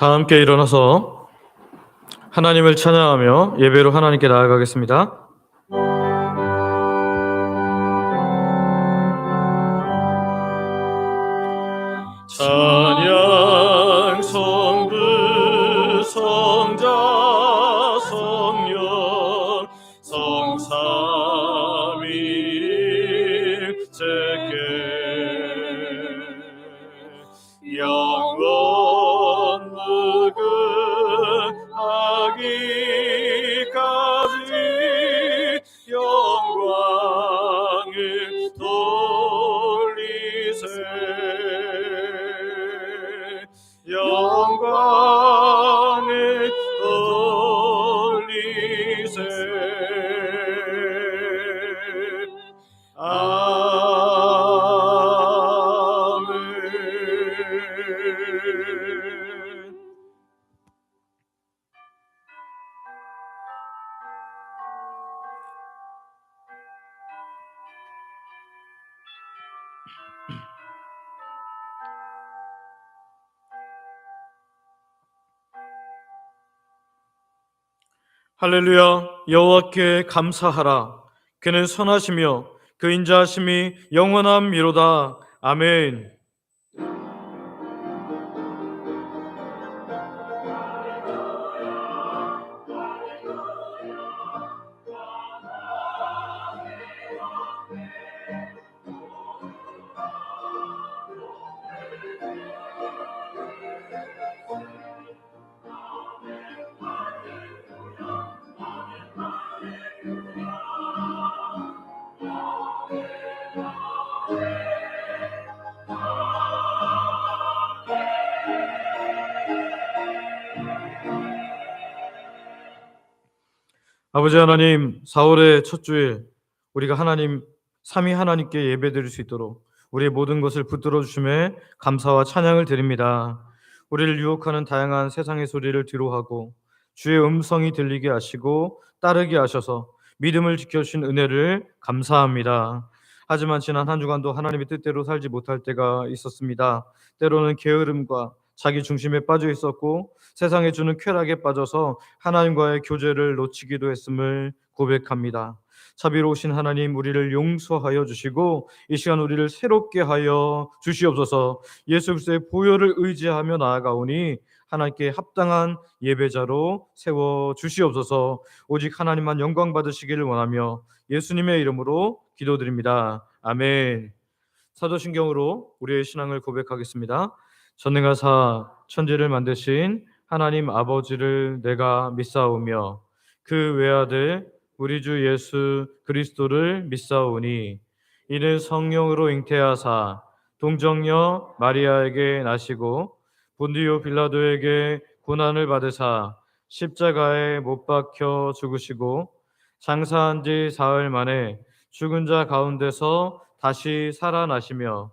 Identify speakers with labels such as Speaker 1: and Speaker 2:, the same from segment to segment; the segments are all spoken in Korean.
Speaker 1: 다 함께 일어나서 하나님을 찬양하며 예배로 하나님께 나아가겠습니다. 찬양 성부 성자 성령 성삼위일 제께 영원 무궁하기까지 영광을 돌리세 영광을 돌리세 아멘. 할렐루야. 여호와께 감사하라. 그는 선하시며 그 인자하심이 영원함이로다. 아멘. 아버지 하나님, 4월의 첫 주일 우리가 하나님 삼위 하나님께 예배드릴 수 있도록 우리의 모든 것을 붙들어 주심에 감사와 찬양을 드립니다. 우리를 유혹하는 다양한 세상의 소리를 뒤로하고 주의 음성이 들리게 하시고 따르게 하셔서 믿음을 지켜주신 은혜를 감사합니다. 하지만 지난 한 주간도 하나님의 뜻대로 살지 못할 때가 있었습니다. 때로는 게으름과 자기 중심에 빠져 있었고 세상에 주는 쾌락에 빠져서 하나님과의 교제를 놓치기도 했음을 고백합니다. 자비로우신 하나님, 우리를 용서하여 주시고 이 시간 우리를 새롭게 하여 주시옵소서. 예수 그리스도의 보혈을 의지하며 나아가오니 하나님께 합당한 예배자로 세워 주시옵소서. 오직 하나님만 영광 받으시기를 원하며 예수님의 이름으로 기도드립니다. 아멘. 사도신경으로 우리의 신앙을 고백하겠습니다. 전능하사 천지를 만드신 하나님 아버지를 내가 믿사오며 그 외아들 우리 주 예수 그리스도를 믿사오니 이는 성령으로 잉태하사 동정녀 마리아에게 나시고 본디오 빌라도에게 고난을 받으사 십자가에 못 박혀 죽으시고 장사한 지 사흘 만에 죽은 자 가운데서 다시 살아나시며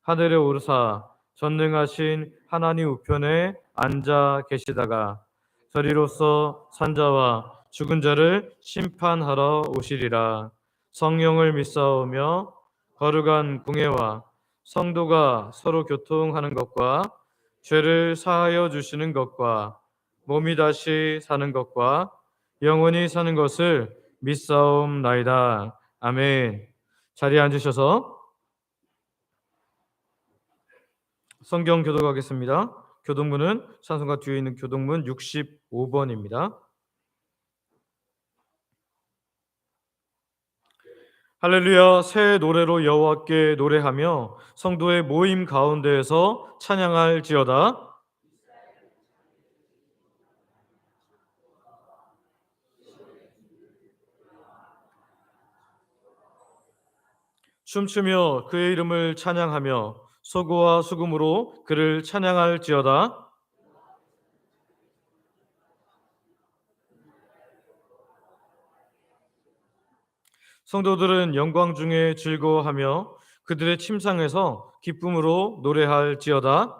Speaker 1: 하늘에 오르사 전능하신 하나님 우편에 앉아 계시다가 저리로서 산자와 죽은 자를 심판하러 오시리라. 성령을 믿사오며 거룩한 공예와 성도가 서로 교통하는 것과 죄를 사하여 주시는 것과 몸이 다시 사는 것과 영원히 사는 것을 믿사옵나이다. 아멘. 자리에 앉으셔서 성경 교독하겠습니다. 교독문은 찬송가 뒤에 있는 교독문 65번입니다. 할렐루야. 새 노래로 여호와께 노래하며 성도의 모임 가운데에서 찬양할지어다. 춤추며 그의 이름을 찬양하며 소고와 수금으로 그를 찬양할지어다. 성도들은 영광 중에 즐거워하며 그들의 침상에서 기쁨으로 노래할지어다.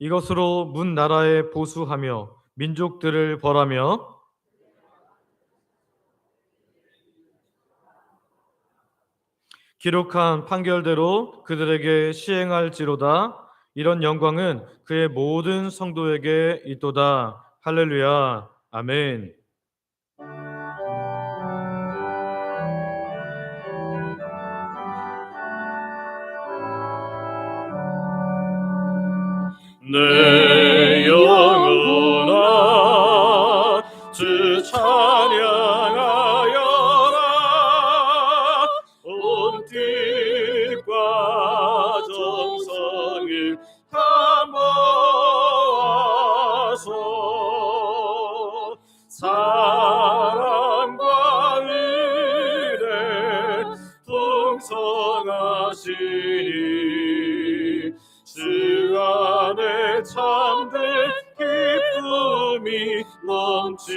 Speaker 1: 이것으로 문 나라에 보수하며 민족들을 벌하며 기록한 판결대로 그들에게 시행할지로다. 이런 영광은 그의 모든 성도에게 있도다. 할렐루야. 아멘. 내 영혼아 주 찬양하여라. 온 뜻과 정성을 다 모아서 사랑과 은혜 풍성하시니 주 안에 참된 기쁨이 넘치도다.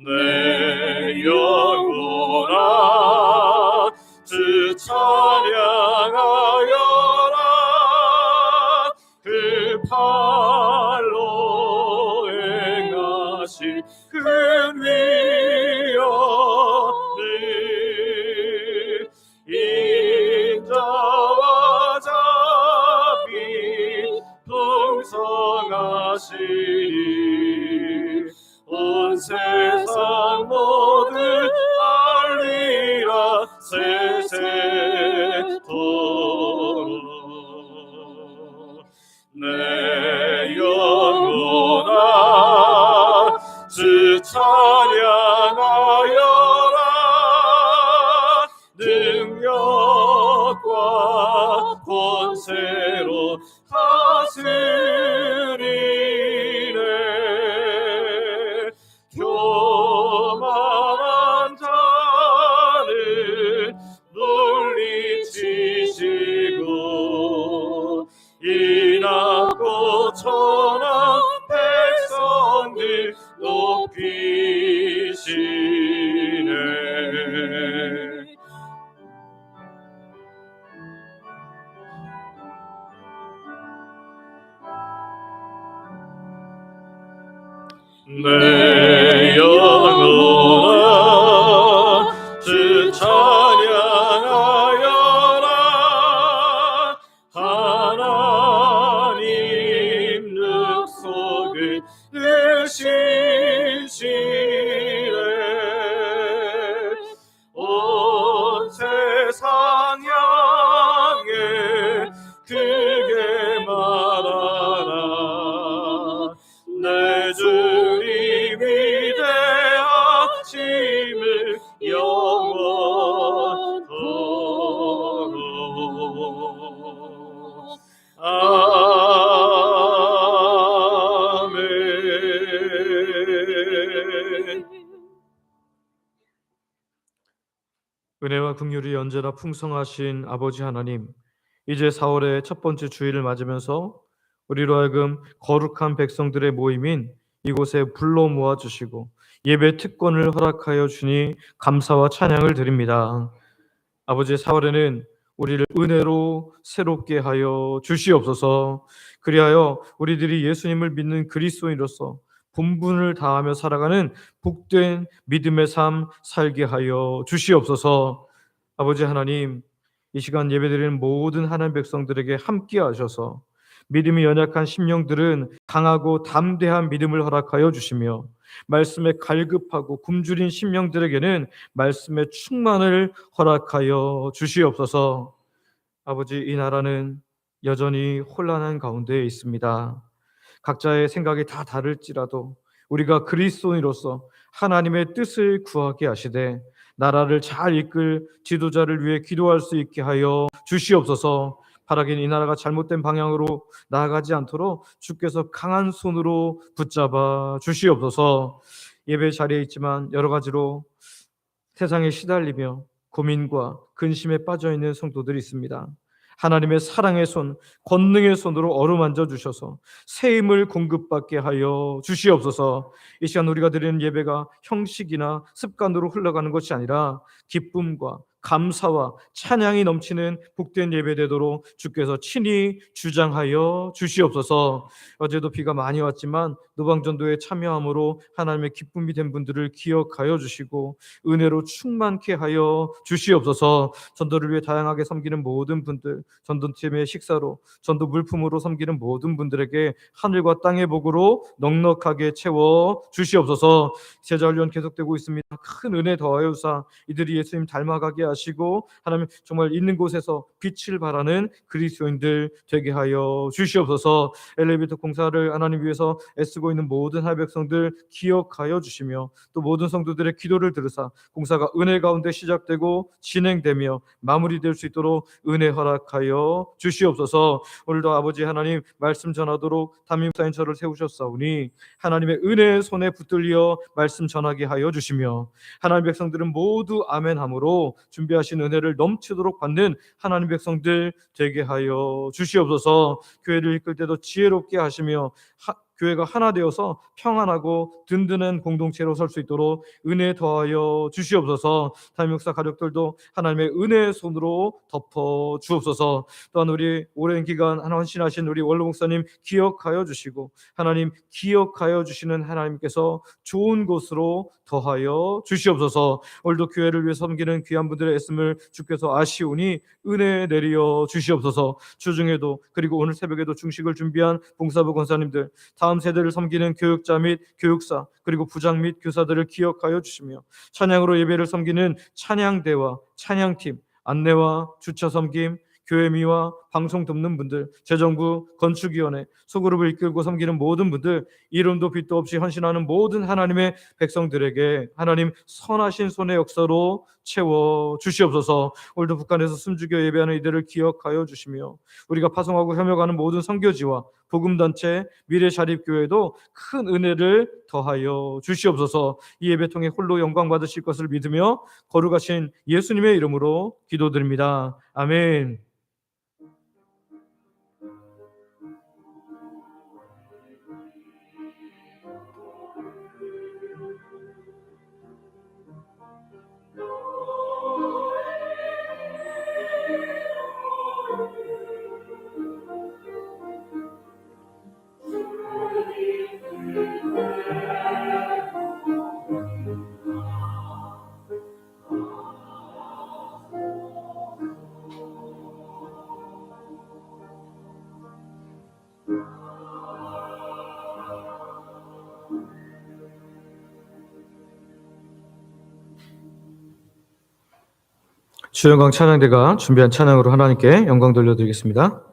Speaker 1: 내 영혼아 주 찬양하여라. 그 팔로 행하신 큰 위엄을 인자와 자비 풍성하시니 온 세상 모두 알리라 세세토록. 내 영혼아 주 찬양하여라. 능력과 권세로 다스리네. 교만한 자는 물리치고 인하고 천한 백성들 높이시네. 내 영혼아 주 찬양하여라. 하나님 능속을 으시시네. 온 세상 향해 크게 말하라. 내 주님 위대하심을 영원토록. 아멘. 은혜와 긍휼이 언제나 풍성하신 아버지 하나님, 이제 4월의 첫 번째 주일을 맞으면서 우리로 하여금 거룩한 백성들의 모임인 이곳에 불러 모아주시고 예배 특권을 허락하여 주니 감사와 찬양을 드립니다. 아버지, 4월에는 우리를 은혜로 새롭게 하여 주시옵소서. 그리하여 우리들이 예수님을 믿는 그리스도인으로서 본분을 다하며 살아가는 복된 믿음의 삶 살게 하여 주시옵소서. 아버지 하나님, 이 시간 예배드리는 모든 하나님 백성들에게 함께 하셔서 믿음이 연약한 심령들은 강하고 담대한 믿음을 허락하여 주시며, 말씀에 갈급하고 굶주린 심령들에게는 말씀의 충만을 허락하여 주시옵소서. 아버지, 이 나라는 여전히 혼란한 가운데 있습니다. 각자의 생각이 다 다를지라도 우리가 그리스도인으로서 하나님의 뜻을 구하게 하시되 나라를 잘 이끌 지도자를 위해 기도할 수 있게 하여 주시옵소서. 바라긴 이 나라가 잘못된 방향으로 나아가지 않도록 주께서 강한 손으로 붙잡아 주시옵소서. 예배 자리에 있지만 여러 가지로 세상에 시달리며 고민과 근심에 빠져 있는 성도들이 있습니다. 하나님의 사랑의 손, 권능의 손으로 어루만져 주셔서 새 힘을 공급받게 하여 주시옵소서. 이 시간 우리가 드리는 예배가 형식이나 습관으로 흘러가는 것이 아니라 기쁨과 감사와 찬양이 넘치는 복된 예배되도록 주께서 친히 주장하여 주시옵소서. 어제도 비가 많이 왔지만 노방전도에 참여함으로 하나님의 기쁨이 된 분들을 기억하여 주시고 은혜로 충만케 하여 주시옵소서. 전도를 위해 다양하게 섬기는 모든 분들, 전도팀의 식사로, 전도 물품으로 섬기는 모든 분들에게 하늘과 땅의 복으로 넉넉하게 채워 주시옵소서. 제자 훈련 계속되고 있습니다. 큰 은혜 더하여 주사 이들이 예수님 닮아가게 하시고 하나님 정말 있는 곳에서 빛을 발하는 그리스도인들 되게 하여 주시옵소서. 엘리베이터 공사를 하나님 위해서 애쓰고 있는 모든 하나님의 백성들 기억하여 주시며 또 모든 성도들의 기도를 들으사 공사가 은혜 가운데 시작되고 진행되며 마무리될 수 있도록 은혜 허락하여 주시옵소서. 오늘도 아버지 하나님 말씀 전하도록 담임사인 저를 세우셨사오니 하나님의 은혜의 손에 붙들려 말씀 전하게 하여 주시며 하나님 백성들은 모두 아멘함으로 준비하신 은혜를 넘치도록 받는 하나님 백성들 되게 하여 주시옵소서. 교회를 이끌 때도 지혜롭게 하시며 교회가 하나 되어서 평안하고 든든한 공동체로 설 수 있도록 은혜 더하여 주시옵소서. 담임목사 가족들도 하나님의 은혜의 손으로 덮어 주옵소서. 또한 우리 오랜 기간 헌신하신 우리 원로 목사님 기억하여 주시고 하나님 기억하여 주시는 하나님께서 좋은 곳으로 더하여 주시옵소서. 오늘도 교회를 위해 섬기는 귀한 분들의 애씀을 주께서 아시오니 은혜 내려 주시옵소서. 주중에도 그리고 오늘 새벽에도 중식을 준비한 봉사부 권사님들, 다음 세대를 섬기는 교육자 및 교육사 그리고 부장 및 교사들을 기억하여 주시며 찬양으로 예배를 섬기는 찬양대와 찬양팀, 안내와 주차 섬김, 교회미와 방송 돕는 분들, 재정부, 건축위원회, 소그룹을 이끌고 섬기는 모든 분들, 이름도 빛도 없이 헌신하는 모든 하나님의 백성들에게 하나님 선하신 손의 역사로 채워 주시옵소서. 오늘도 북한에서 숨죽여 예배하는 이들을 기억하여 주시며 우리가 파송하고 협력하는 모든 선교지와 복음단체, 미래자립교회도 큰 은혜를 더하여 주시옵소서. 이 예배 통해 홀로 영광 받으실 것을 믿으며 거룩하신 예수님의 이름으로 기도드립니다. 아멘. 주영광 찬양대가 준비한 찬양으로 하나님께 영광 돌려드리겠습니다.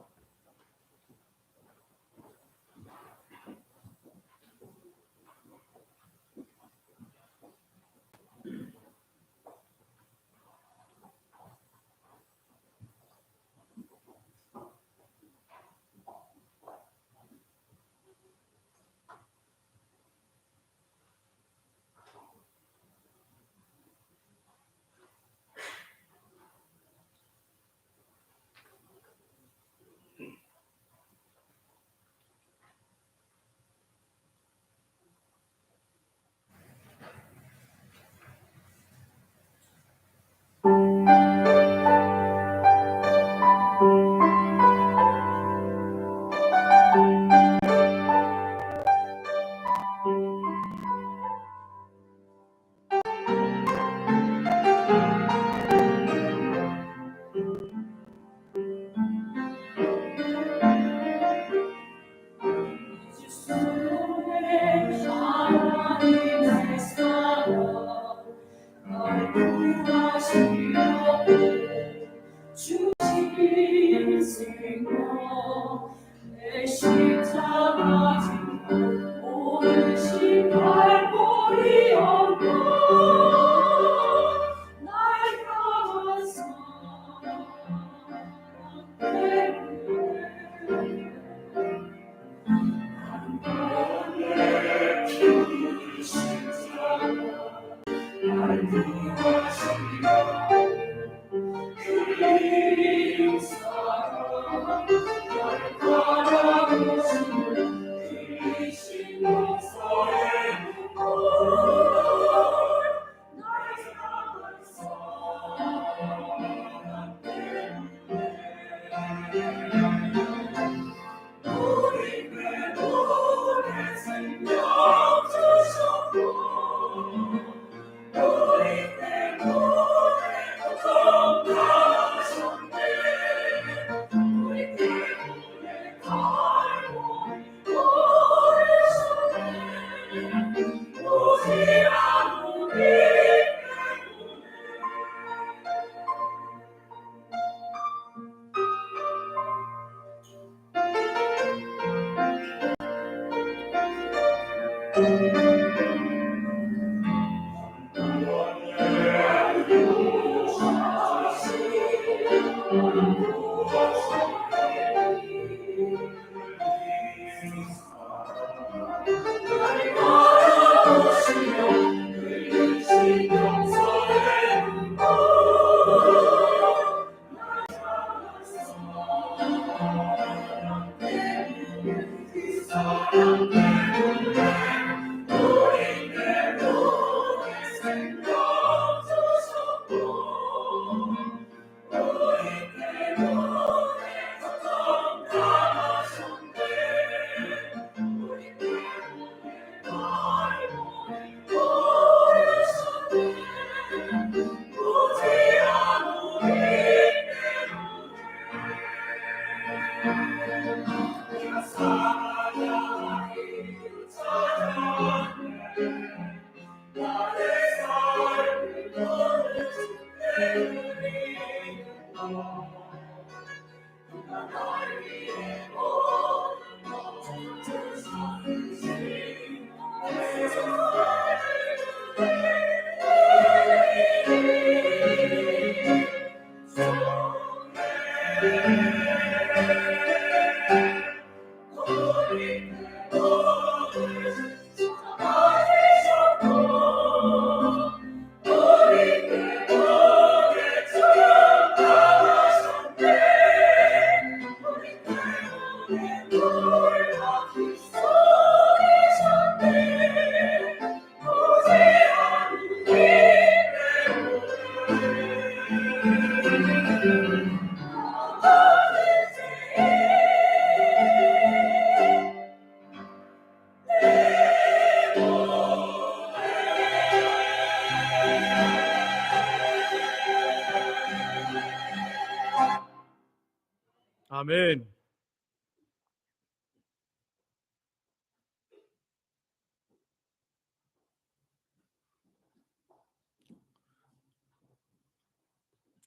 Speaker 1: 아멘.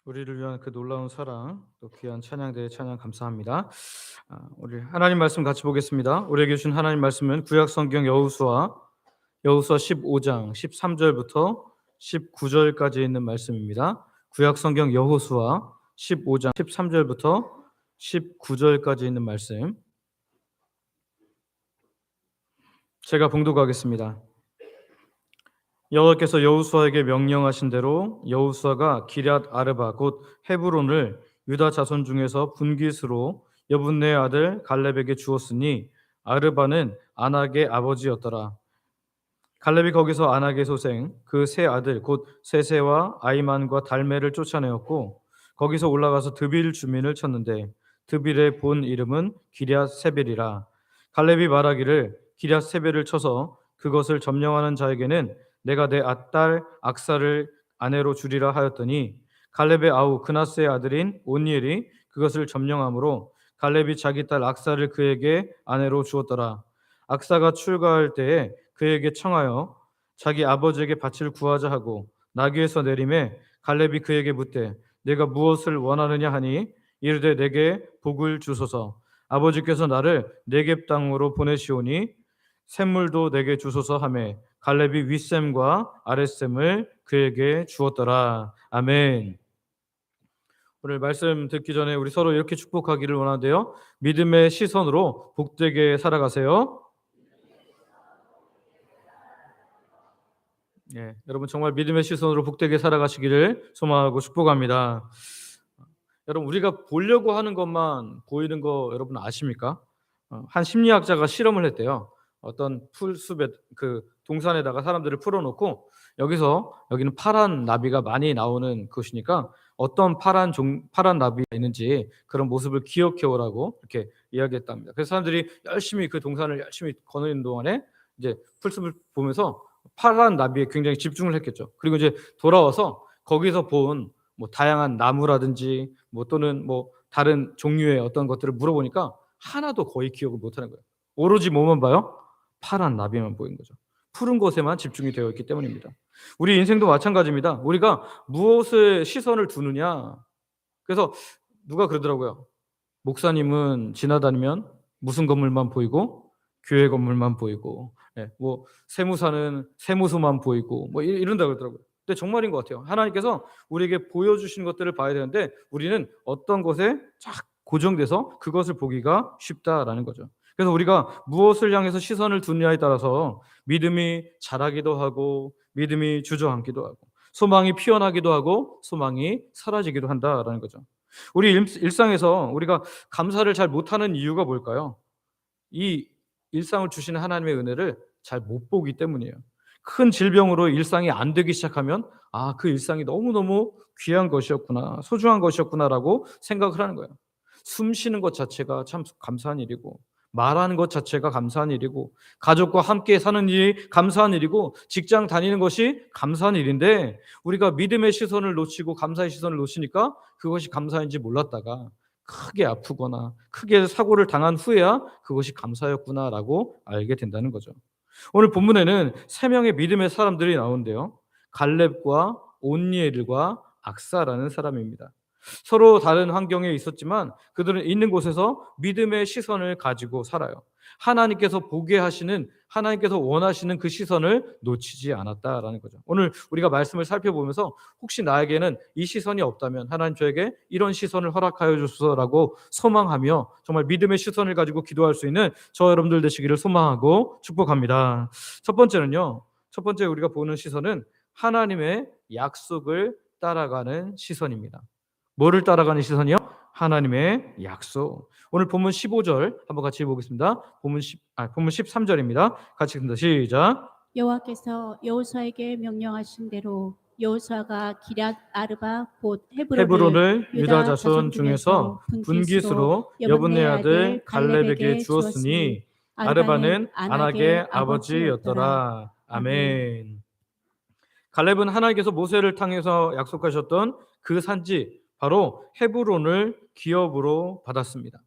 Speaker 1: 우리를 위한 그 놀라운 사랑, 또 귀한 찬양대의 찬양 감사합니다. 우리 하나님 말씀 같이 보겠습니다. 우리에게 주신 하나님 말씀은 구약 성경 여호수아 15장 13절부터 19절까지 있는 말씀입니다. 구약 성경 여호수아 15장 13절부터 19절까지 있는 말씀. 제가 봉독하겠습니다. 여호와께서 여호수아에게 명령하신 대로 여호수아가 기럇 아르바 곧 헤브론을 유다 자손 중에서 분깃으로 여분네의 아들 갈렙에게 주었으니 아르바는 아낙의 아버지였더라. 갈렙이 거기서 아낙의 소생 그 세 아들 곧 세세와 아이만과 달메를 쫓아내었고 거기서 올라가서 드빌 주민을 쳤는데 드빌의 본 이름은 기럇 세벨이라. 갈렙이 말하기를 기럇 세벨을 쳐서 그것을 점령하는 자에게는 내가 내 맏딸 악사를 아내로 주리라 하였더니 갈렙의 아우 그나스의 아들인 온니엘이 그것을 점령함으로 갈렙이 자기 딸 악사를 그에게 아내로 주었더라. 악사가 출가할 때에 그에게 청하여 자기 아버지에게 밭을 구하자 하고 나귀에서 내림에 갈렙이 그에게 묻되 내가 무엇을 원하느냐 하니 이르되 내게 복을 주소서. 아버지께서 나를 네겝 땅으로 보내시오니 샘물도 내게 주소서 하매 갈렙이 윗샘과 아랫샘을 그에게 주었더라. 아멘. 오늘 말씀 듣기 전에 우리 서로 이렇게 축복하기를 원하는데요. 믿음의 시선으로 복되게 살아가세요. 여러분 정말 믿음의 시선으로 복되게 살아가시기를 소망하고 축복합니다. 여러분 우리가 보려고 하는 것만 보이는 거 여러분 아십니까? 한 심리학자가 실험을 했대요. 어떤 풀숲에 그 동산에다가 사람들을 풀어놓고 여기는 파란 나비가 많이 나오는 곳이니까 어떤 파란 나비가 있는지 그런 모습을 기억해 오라고 이렇게 이야기했답니다. 그래서 사람들이 열심히 그 동산을 열심히 거니는 동안에 이제 풀숲을 보면서 파란 나비에 굉장히 집중을 했겠죠. 그리고 이제 돌아와서 거기서 본 뭐 다양한 나무라든지 뭐 또는 뭐 다른 종류의 어떤 것들을 물어보니까 하나도 거의 기억을 못하는 거예요. 오로지 뭐만 봐요? 파란 나비만 보이는 거죠. 푸른 것에만 집중이 되어 있기 때문입니다. 우리 인생도 마찬가지입니다. 우리가 무엇에 시선을 두느냐. 그래서 누가 그러더라고요. 목사님은 지나다니면 무슨 건물만 보이고 교회 건물만 보이고, 뭐 세무사는 세무서만 보이고, 뭐 이런다 그러더라고요. 근데 정말인 것 같아요. 하나님께서 우리에게 보여주시는 것들을 봐야 되는데 우리는 어떤 것에 쫙 고정돼서 그것을 보기가 쉽다라는 거죠. 그래서 우리가 무엇을 향해서 시선을 두느냐에 따라서 믿음이 자라기도 하고 믿음이 주저앉기도 하고 소망이 피어나기도 하고 소망이 사라지기도 한다라는 거죠. 우리 일상에서 우리가 감사를 잘 못하는 이유가 뭘까요? 이 일상을 주시는 하나님의 은혜를 잘 못 보기 때문이에요. 큰 질병으로 일상이 안 되기 시작하면 그 일상이 너무너무 귀한 것이었구나, 소중한 것이었구나라고 생각을 하는 거예요. 숨 쉬는 것 자체가 참 감사한 일이고 말하는 것 자체가 감사한 일이고 가족과 함께 사는 일이 감사한 일이고 직장 다니는 것이 감사한 일인데 우리가 믿음의 시선을 놓치고 감사의 시선을 놓치니까 그것이 감사인지 몰랐다가 크게 아프거나 크게 사고를 당한 후에야 그것이 감사였구나라고 알게 된다는 거죠. 오늘 본문에는 세 명의 믿음의 사람들이 나오는데요. 갈렙과 온니엘과 악사라는 사람입니다. 서로 다른 환경에 있었지만 그들은 있는 곳에서 믿음의 시선을 가지고 살아요. 하나님께서 보게 하시는, 하나님께서 원하시는 그 시선을 놓치지 않았다라는 거죠. 오늘 우리가 말씀을 살펴보면서 혹시 나에게는 이 시선이 없다면 하나님 저에게 이런 시선을 허락하여 주소서라고 소망하며 정말 믿음의 시선을 가지고 기도할 수 있는 저 여러분들 되시기를 소망하고 축복합니다. 첫 번째 우리가 보는 시선은 하나님의 약속을 따라가는 시선입니다. 뭐를 따라가는 시선이요? 하나님의 약속. 오늘 본문 15절 한번 같이 보겠습니다. 본문 13절입니다. 같이 읽습니다. 시작.
Speaker 2: 여호와께서 여호수아에게 명령하신 대로 여호수아가 기럇 아르바 곧
Speaker 1: 헤브론을
Speaker 2: 유다
Speaker 1: 유다 자손 중에서 분깃으로 여분네 아들 갈렙에게 주었으니 아르바는 안악의 아버지였더라. 아멘. 갈렙은 하나님께서 모세를 통해서 약속하셨던 그 산지 바로 헤브론을 기업으로 받았습니다.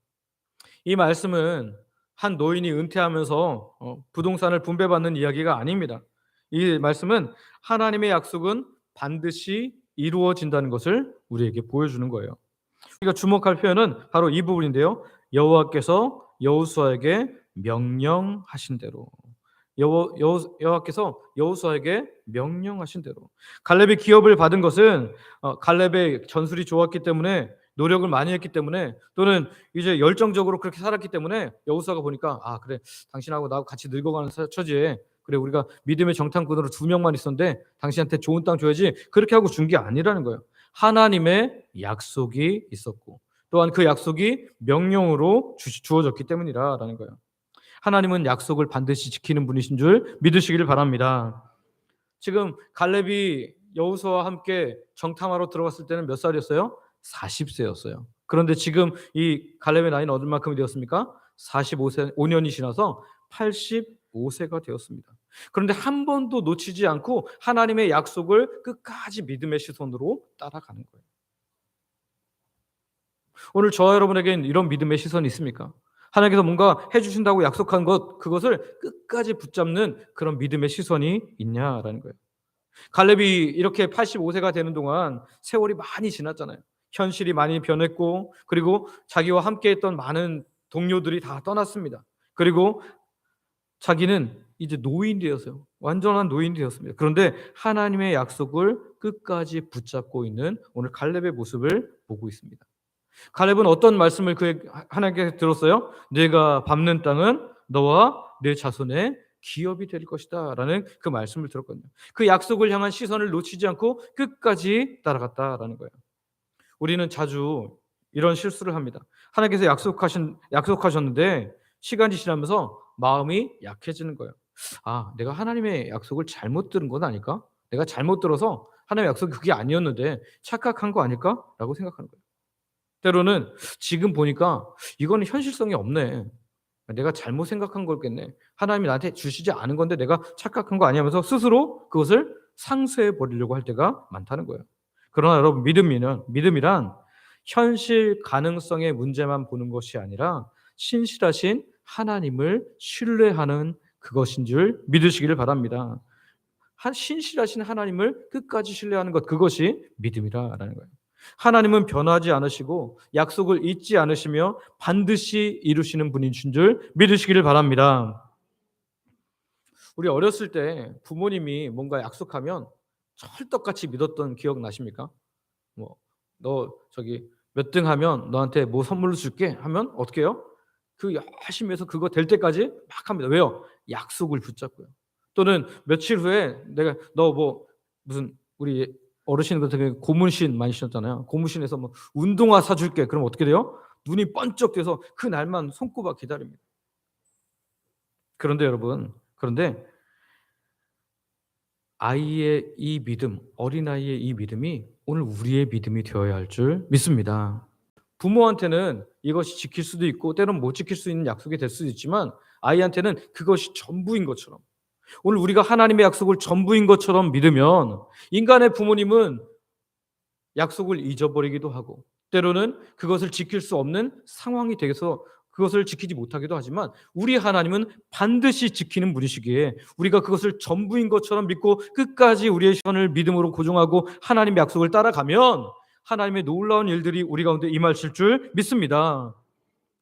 Speaker 1: 이 말씀은 한 노인이 은퇴하면서 부동산을 분배받는 이야기가 아닙니다. 이 말씀은 하나님의 약속은 반드시 이루어진다는 것을 우리에게 보여주는 거예요. 우리가 주목할 표현은 바로 이 부분인데요. 여호와께서 여호수아에게 명령하신 대로. 여호와께서 여호수아에게 명령하신 대로. 갈렙이 기업을 받은 것은 갈렙의 전술이 좋았기 때문에, 노력을 많이 했기 때문에, 또는 이제 열정적으로 그렇게 살았기 때문에 여호수아가 보니까 그래, 당신하고 나하고 같이 늙어가는 처지에 그래, 우리가 믿음의 정탐꾼으로 2명만 있었는데 당신한테 좋은 땅 줘야지, 그렇게 하고 준 게 아니라는 거예요. 하나님의 약속이 있었고 또한 그 약속이 명령으로 주어졌기 때문이라는 거예요. 하나님은 약속을 반드시 지키는 분이신 줄 믿으시기를 바랍니다. 지금 갈렙이 여호수아와 함께 정탐하러 들어갔을 때는 몇 살이었어요? 40세였어요. 그런데 지금 이 갈렙의 나이는 얼마큼 되었습니까? 45세, 5년이 지나서 85세가 되었습니다. 그런데 한 번도 놓치지 않고 하나님의 약속을 끝까지 믿음의 시선으로 따라가는 거예요. 오늘 저와 여러분에게는 이런 믿음의 시선이 있습니까? 하나님께서 뭔가 해주신다고 약속한 것, 그것을 끝까지 붙잡는 그런 믿음의 시선이 있냐라는 거예요. 갈렙이 이렇게 85세가 되는 동안 세월이 많이 지났잖아요. 현실이 많이 변했고, 그리고 자기와 함께했던 많은 동료들이 다 떠났습니다. 그리고 자기는 이제 노인이 되었어요. 완전한 노인이 되었습니다. 그런데 하나님의 약속을 끝까지 붙잡고 있는 오늘 갈렙의 모습을 보고 있습니다. 갈렙은 어떤 말씀을 하나님께 들었어요? 내가 밟는 땅은 너와 내 자손의 기업이 될 것이다 라는 그 말씀을 들었거든요. 그 약속을 향한 시선을 놓치지 않고 끝까지 따라갔다라는 거예요. 우리는 자주 이런 실수를 합니다. 하나님께서 약속하셨는데 시간이 지나면서 마음이 약해지는 거예요. 내가 하나님의 약속을 잘못 들은 건 아닐까? 내가 잘못 들어서 하나님의 약속이 그게 아니었는데 착각한 거 아닐까? 라고 생각하는 거예요. 때로는 지금 보니까 이거는 현실성이 없네. 내가 잘못 생각한 거겠네. 하나님이 나한테 주시지 않은 건데 내가 착각한 거 아니면서 스스로 그것을 상쇄해 버리려고 할 때가 많다는 거예요. 그러나 여러분, 믿음이란 현실 가능성의 문제만 보는 것이 아니라 신실하신 하나님을 신뢰하는 그것인 줄 믿으시기를 바랍니다. 신실하신 하나님을 끝까지 신뢰하는 것, 그것이 믿음이라는 거예요. 하나님은 변하지 않으시고 약속을 잊지 않으시며 반드시 이루시는 분이신 줄 믿으시기를 바랍니다. 우리 어렸을 때 부모님이 뭔가 약속하면 철떡같이 믿었던 기억 나십니까? 뭐, 너 저기 몇 등 하면 너한테 뭐 선물로 줄게 하면 어떻게 해요? 그 열심히 해서 그거 될 때까지 막 합니다. 왜요? 약속을 붙잡고요. 또는 며칠 후에 내가 너 뭐 무슨 우리 어르신 같은 경우에 고문신 많이 신었잖아요. 고문신에서 뭐 운동화 사줄게. 그럼 어떻게 돼요? 눈이 번쩍 돼서 그 날만 손꼽아 기다립니다. 그런데 여러분, 그런데 아이의 이 믿음, 어린아이의 이 믿음이 오늘 우리의 믿음이 되어야 할 줄 믿습니다. 부모한테는 이것이 지킬 수도 있고 때로는 못 지킬 수 있는 약속이 될 수도 있지만 아이한테는 그것이 전부인 것처럼, 오늘 우리가 하나님의 약속을 전부인 것처럼 믿으면 인간의 부모님은 약속을 잊어버리기도 하고 때로는 그것을 지킬 수 없는 상황이 되어서 그것을 지키지 못하기도 하지만 우리 하나님은 반드시 지키는 분이시기에 우리가 그것을 전부인 것처럼 믿고 끝까지 우리의 시선을 믿음으로 고정하고 하나님의 약속을 따라가면 하나님의 놀라운 일들이 우리 가운데 임하실 줄 믿습니다.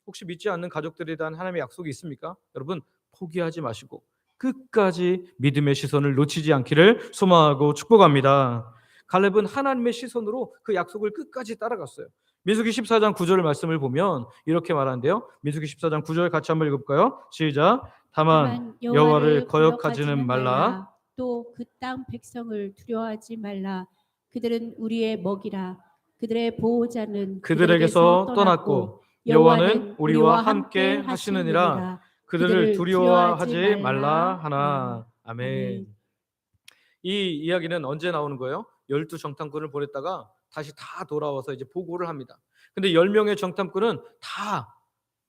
Speaker 1: 혹시 믿지 않는 가족들에 대한 하나님의 약속이 있습니까? 여러분, 포기하지 마시고 끝까지 믿음의 시선을 놓치지 않기를 소망하고 축복합니다. 갈렙은 하나님의 시선으로 그 약속을 끝까지 따라갔어요. 민수기 14장 9절 말씀을 보면 이렇게 말하는데요. 민수기 14장 9절 같이 한번 읽어볼까요? 시작. 다만 여호와를 거역하지는 말라.
Speaker 2: 또 그 땅 백성을 두려워하지 말라. 그들은 우리의 먹이라. 그들의 보호자는
Speaker 1: 그들에게서 떠났고 여호와는 우리와 함께 하시느니라. 그들을 두려워하지 말라 하나. 아멘. 이 이야기는 언제 나오는 거예요? 12정탐꾼을 보냈다가 다시 다 돌아와서 이제 보고를 합니다. 근데 10명의 정탐꾼은 다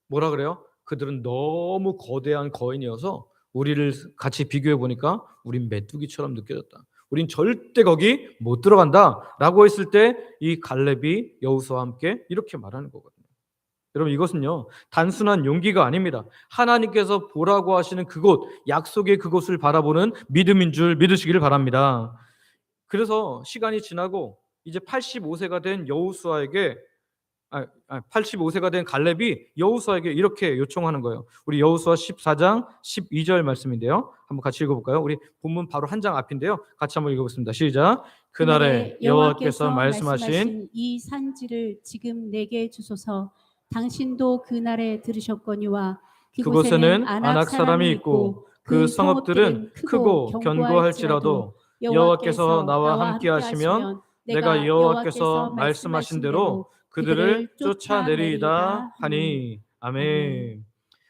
Speaker 1: 뭐라 그래요? 그들은 너무 거대한 거인이어서 우리를 같이 비교해 보니까 우린 메뚜기처럼 느껴졌다. 우린 절대 거기 못 들어간다라고 했을 때 이 갈렙이 여호수아와 함께 이렇게 말하는 거거든요. 여러분, 이것은요 단순한 용기가 아닙니다. 하나님께서 보라고 하시는 그곳, 약속의 그곳을 바라보는 믿음인 줄 믿으시기를 바랍니다. 그래서 시간이 지나고 이제 85세가 된 여호수아에게 85세가 된 갈렙이 여호수아에게 이렇게 요청하는 거예요. 우리 여호수아 14장 12절 말씀인데요. 한번 같이 읽어볼까요? 우리 본문 바로 한 장 앞인데요. 같이 한번 읽어보겠습니다. 시작. 그날에 여호와께서 말씀하신
Speaker 2: 이 산지를 지금 내게 주소서. 당신도 그날에 들으셨거니와
Speaker 1: 그곳에는 아낙 사람이 있고 그 성읍들은 크고 견고할지라도 여호와께서 나와 함께 하시면 내가 여호와께서 말씀하신 대로 그들을 쫓아내리이다 하니. 아멘.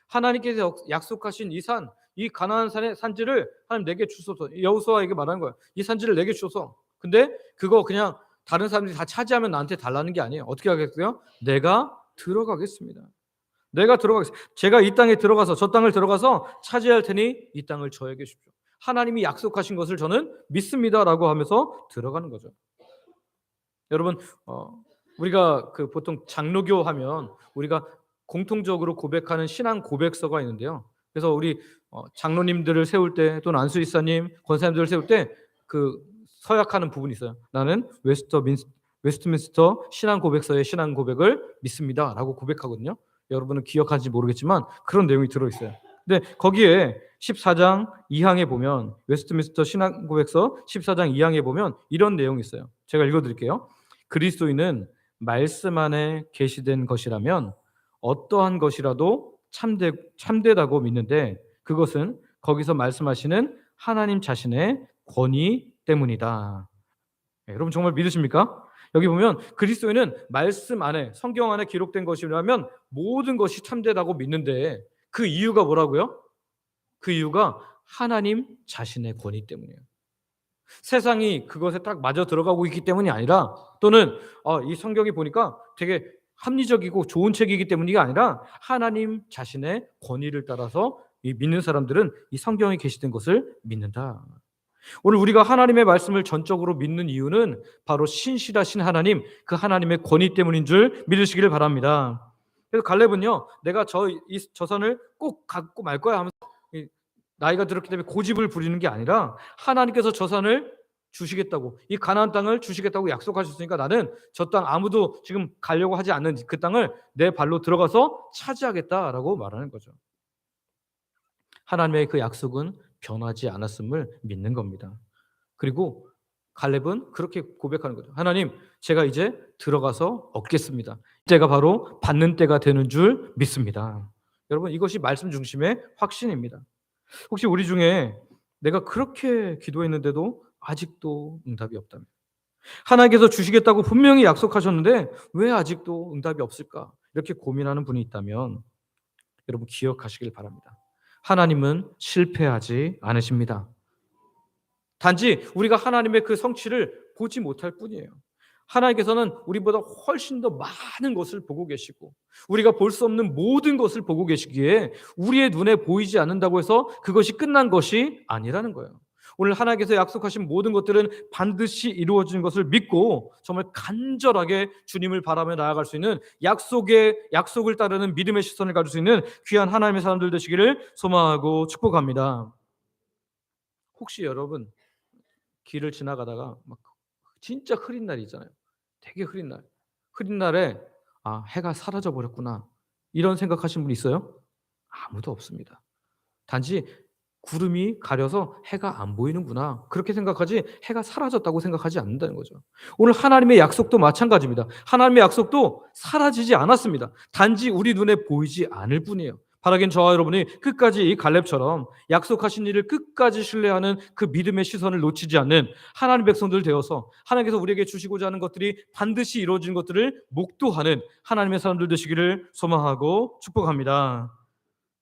Speaker 1: 하나님께서 약속하신 이 산, 이 가나안 산의 산지를 하나님 내게 주소서. 여호수아에게 말하는 거예요. 이 산지를 내게 주소서. 근데 그거 그냥 다른 사람들이 다 차지하면 나한테 달라는 게 아니에요. 어떻게 하겠어요? 내가 들어가겠습니다. 내가 들어가겠습니다. 제가 이 땅에 들어가서 저 땅을 들어가서 차지할 테니 이 땅을 저에게 주십시오. 하나님이 약속하신 것을 저는 믿습니다라고 하면서 들어가는 거죠. 여러분, 우리가 그 보통 장로교 하면 우리가 공통적으로 고백하는 신앙 고백서가 있는데요. 그래서 우리 장로님들을 세울 때 또는 안수이사님, 권사님들을 세울 때 그 서약하는 부분이 있어요. 나는 웨스트민스터 신앙 고백서의 신앙 고백을 믿습니다라고 고백하거든요. 여러분은 기억하는지 모르겠지만 그런 내용이 들어있어요. 근데 거기에 14장 2항에 보면 웨스트민스터 신앙 고백서 14장 2항에 보면 이런 내용이 있어요. 제가 읽어드릴게요. 그리스도인은 말씀 안에 계시된 것이라면 어떠한 것이라도 참되다고 믿는데 그것은 거기서 말씀하시는 하나님 자신의 권위 때문이다. 네, 여러분 정말 믿으십니까? 여기 보면 그리스도인은 말씀 안에, 성경 안에 기록된 것이라면 모든 것이 참되다고 믿는데 그 이유가 뭐라고요? 그 이유가 하나님 자신의 권위 때문이에요. 세상이 그것에 딱 맞아 들어가고 있기 때문이 아니라, 또는 이 성경이 보니까 되게 합리적이고 좋은 책이기 때문이 아니라 하나님 자신의 권위를 따라서 이 믿는 사람들은 이 성경에 계시된 것을 믿는다. 오늘 우리가 하나님의 말씀을 전적으로 믿는 이유는 바로 신실하신 하나님, 그 하나님의 권위 때문인 줄 믿으시기를 바랍니다. 그래서 갈렙은요, 내가 저 산을 꼭 갖고 말 거야 하면서 나이가 들었기 때문에 고집을 부리는 게 아니라 하나님께서 저 산을 주시겠다고, 이 가나안 땅을 주시겠다고 약속하셨으니까 나는 저 땅 아무도 지금 가려고 하지 않는 그 땅을 내 발로 들어가서 차지하겠다라고 말하는 거죠. 하나님의 그 약속은 변하지 않았음을 믿는 겁니다. 그리고 갈렙은 그렇게 고백하는 거죠. 하나님, 제가 이제 들어가서 얻겠습니다. 때가 바로 받는 때가 되는 줄 믿습니다. 여러분, 이것이 말씀 중심의 확신입니다. 혹시 우리 중에 내가 그렇게 기도했는데도 아직도 응답이 없다면, 하나님께서 주시겠다고 분명히 약속하셨는데 왜 아직도 응답이 없을까? 이렇게 고민하는 분이 있다면 여러분 기억하시길 바랍니다. 하나님은 실패하지 않으십니다. 단지 우리가 하나님의 그 성취를 보지 못할 뿐이에요. 하나님께서는 우리보다 훨씬 더 많은 것을 보고 계시고 우리가 볼 수 없는 모든 것을 보고 계시기에 우리의 눈에 보이지 않는다고 해서 그것이 끝난 것이 아니라는 거예요. 오늘 하나님께서 약속하신 모든 것들은 반드시 이루어지는 것을 믿고 정말 간절하게 주님을 바라며 나아갈 수 있는 약속을 따르는 믿음의 시선을 가질 수 있는 귀한 하나님의 사람들 되시기를 소망하고 축복합니다. 혹시 여러분 길을 지나가다가 막 진짜 흐린 날이 있잖아요. 되게 흐린 날. 흐린 날에 '아 해가 사라져 버렸구나.' 이런 생각하신 분 있어요? 아무도 없습니다. 단지 '구름이 가려서 해가 안 보이는구나.' 그렇게 생각하지 해가 사라졌다고 생각하지 않는다는 거죠. 오늘 하나님의 약속도 마찬가지입니다. 하나님의 약속도 사라지지 않았습니다. 단지 우리 눈에 보이지 않을 뿐이에요. 바라긴 저와 여러분이 끝까지 이 갈렙처럼 약속하신 일을 끝까지 신뢰하는 그 믿음의 시선을 놓치지 않는 하나님 백성들 되어서 하나님께서 우리에게 주시고자 하는 것들이 반드시 이루어진 것들을 목도하는 하나님의 사람들 되시기를 소망하고 축복합니다.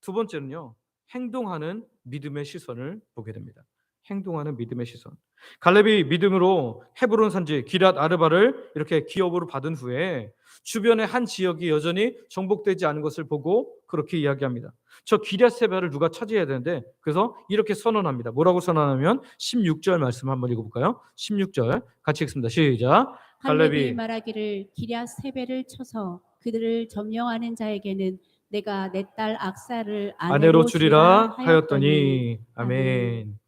Speaker 1: 두 번째는요. 행동하는 믿음의 시선을 보게 됩니다. 행동하는 믿음의 시선. 갈렙이 믿음으로 헤브론 산지 기럇 아르바를 이렇게 기업으로 받은 후에 주변의 한 지역이 여전히 정복되지 않은 것을 보고 그렇게 이야기합니다. 저 기럇 세바를 누가 차지해야 되는데 그래서 이렇게 선언합니다. 뭐라고 선언하면 16절 말씀 한번 읽어볼까요? 16절 같이 읽습니다. 시작.
Speaker 2: 갈렙이 말하기를 기럇 세배를 쳐서 그들을 점령하는 자에게는 내가 내 딸 악사를
Speaker 1: 아내로
Speaker 2: 아내로
Speaker 1: 주리라
Speaker 2: 주리라 하였더니.
Speaker 1: 하였더니 아멘.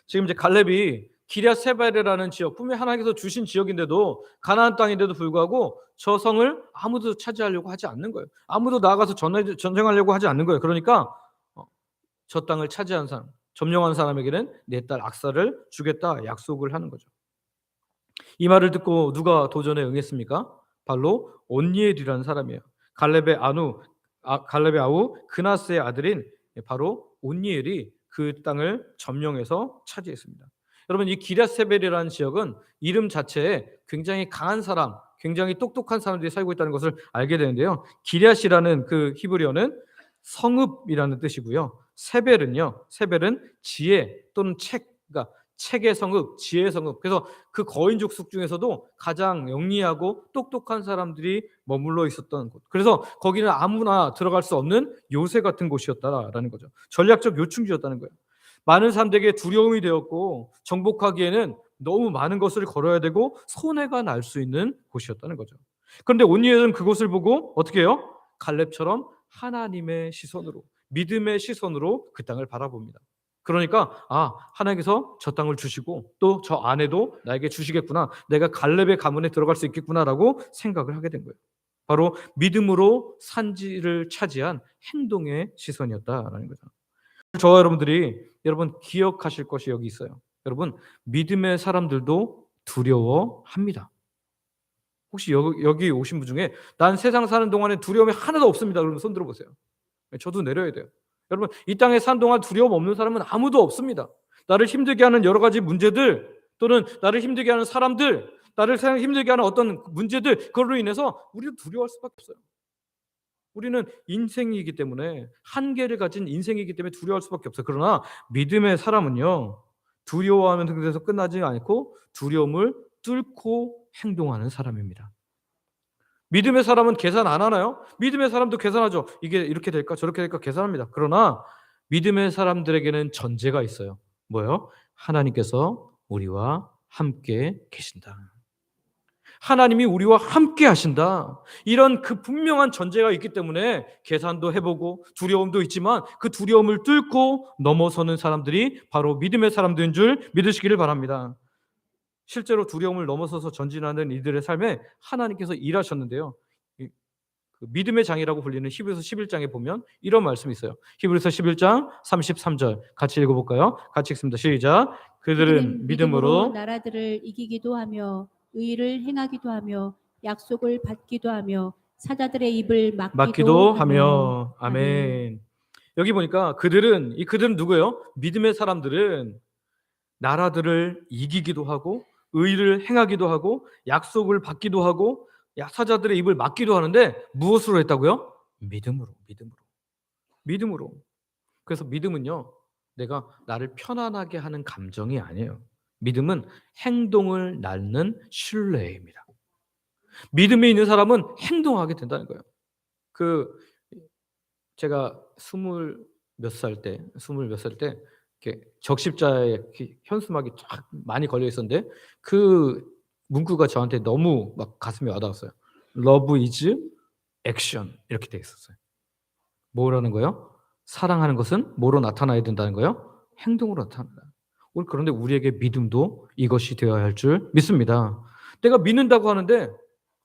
Speaker 1: 지금 이제 갈렙이 기럇 세바르라는 지역, 분명히 하나님께서 주신 지역인데도 가나안 땅인데도 불구하고 저 성을 아무도 차지하려고 하지 않는 거예요. 아무도 나아가서 전쟁하려고 하지 않는 거예요. 그러니까 저 땅을 차지한 사람, 점령한 사람에게는 내 딸 악사를 주겠다 약속을 하는 거죠. 이 말을 듣고 누가 도전에 응했습니까? 바로 온니엘이라는 사람이에요. 갈렙의 아우 그나스의 아들인 바로 온니엘이 그 땅을 점령해서 차지했습니다. 여러분 이 기럇세벨이라는 지역은 이름 자체에 굉장히 강한 사람, 굉장히 똑똑한 사람들이 살고 있다는 것을 알게 되는데요. 기럇이라는 그 히브리어는 성읍이라는 뜻이고요. 세벨은 지혜 또는 책, 그러니까 책의 성읍, 지혜의 성읍. 그래서 그 거인족 숙 중에서도 가장 영리하고 똑똑한 사람들이 머물러 있었던 곳. 그래서 거기는 아무나 들어갈 수 없는 요새 같은 곳이었다라는 거죠. 전략적 요충지였다는 거예요. 많은 사람들에게 두려움이 되었고 정복하기에는 너무 많은 것을 걸어야 되고 손해가 날 수 있는 곳이었다는 거죠. 그런데 온니엘은 그곳을 보고 어떻게 해요? 갈렙처럼 하나님의 시선으로, 믿음의 시선으로 그 땅을 바라봅니다. 그러니까 하나님께서 저 땅을 주시고 또 저 안에도 나에게 주시겠구나. 내가 갈렙의 가문에 들어갈 수 있겠구나라고 생각을 하게 된 거예요. 바로 믿음으로 산지를 차지한 행동의 시선이었다라는 거죠. 저와 여러분 기억하실 것이 여기 있어요. 여러분 믿음의 사람들도 두려워합니다. 혹시 여기 오신 분 중에 난 세상 사는 동안에 두려움이 하나도 없습니다. 그러면 손 들어보세요. 저도 내려야 돼요. 여러분 이 땅에 사는 동안 두려움 없는 사람은 아무도 없습니다. 나를 힘들게 하는 여러 가지 문제들 또는 나를 힘들게 하는 사람들, 나를 힘들게 하는 어떤 문제들 그걸로 인해서 우리도 두려워할 수밖에 없어요. 우리는 인생이기 때문에 한계를 가진 인생이기 때문에 두려워할 수밖에 없어요. 그러나 믿음의 사람은요. 두려워하는 데서 끝나지 않고 두려움을 뚫고 행동하는 사람입니다. 믿음의 사람은 계산 안 하나요? 믿음의 사람도 계산하죠. 이게 이렇게 될까 저렇게 될까 계산합니다. 그러나 믿음의 사람들에게는 전제가 있어요. 뭐요? 하나님께서 우리와 함께 계신다. 하나님이 우리와 함께 하신다. 이런 그 분명한 전제가 있기 때문에 계산도 해보고 두려움도 있지만 그 두려움을 뚫고 넘어서는 사람들이 바로 믿음의 사람들인 줄 믿으시기를 바랍니다. 실제로 두려움을 넘어서서 전진하는 이들의 삶에 하나님께서 일하셨는데요. 그 믿음의 장이라고 불리는 히브리서 11장에 보면 이런 말씀이 있어요. 히브리서 11장 33절 같이 읽어볼까요? 같이 읽습니다. 시작. 그들은 믿음으로
Speaker 2: 나라들을 이기기도 하며 의를 행하기도 하며 약속을 받기도 하며 사자들의 입을
Speaker 1: 맡기도
Speaker 2: 막기도
Speaker 1: 하며.
Speaker 2: 아멘.
Speaker 1: 아멘. 여기 보니까 그들은 누구예요? 믿음의 사람들은 나라들을 이기기도 하고 의를 행하기도 하고 약속을 받기도 하고 사자들의 입을 막기도 하는데 무엇으로 했다고요? 믿음으로. 그래서 믿음은요, 내가 나를 편안하게 하는 감정이 아니에요. 믿음은 행동을 낳는 신뢰입니다. 믿음이 있는 사람은 행동하게 된다는 거예요. 제가 스물 몇 살 때 이렇게 적십자에 이렇게 현수막이 쫙 많이 걸려 있었는데 그 문구가 저한테 너무 막 가슴에 와닿았어요. Love is action 이렇게 돼 있었어요. 뭐라는 거예요? 사랑하는 것은 뭐로 나타나야 된다는 거예요? 행동으로 나타난다. 그런데 우리에게 믿음도 이것이 되어야 할 줄 믿습니다. 내가 믿는다고 하는데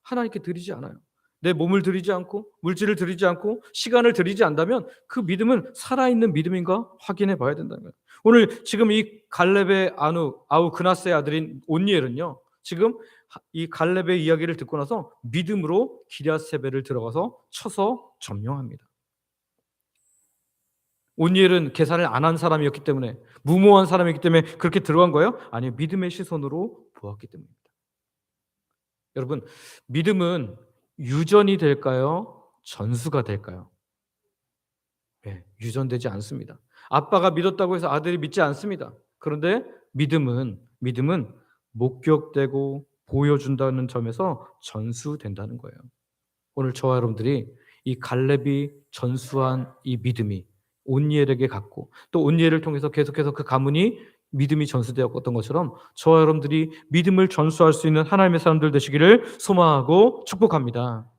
Speaker 1: 하나님께 드리지 않아요. 내 몸을 드리지 않고 물질을 드리지 않고 시간을 드리지 않다면 그 믿음은 살아있는 믿음인가 확인해 봐야 된다는 거예요. 오늘 지금 이 갈렙의 아우 그나스의 아들인 온니엘은요, 지금 이 갈렙의 이야기를 듣고 나서 믿음으로 기럇세벨을 들어가서 쳐서 점령합니다. 온니엘은 계산을 안 한 사람이었기 때문에, 무모한 사람이기 때문에 그렇게 들어간 거예요? 아니요, 믿음의 시선으로 보았기 때문입니다. 여러분, 믿음은 유전이 될까요? 전수가 될까요? 네, 유전되지 않습니다. 아빠가 믿었다고 해서 아들이 믿지 않습니다. 그런데 믿음은 목격되고 보여준다는 점에서 전수된다는 거예요. 오늘 저와 여러분들이 이 갈렙이 전수한 이 믿음이 온니엘에게 갔고, 또 온니엘을 통해서 계속해서 그 가문이 믿음이 전수되었던 것처럼 저와 여러분들이 믿음을 전수할 수 있는 하나님의 사람들 되시기를 소망하고 축복합니다.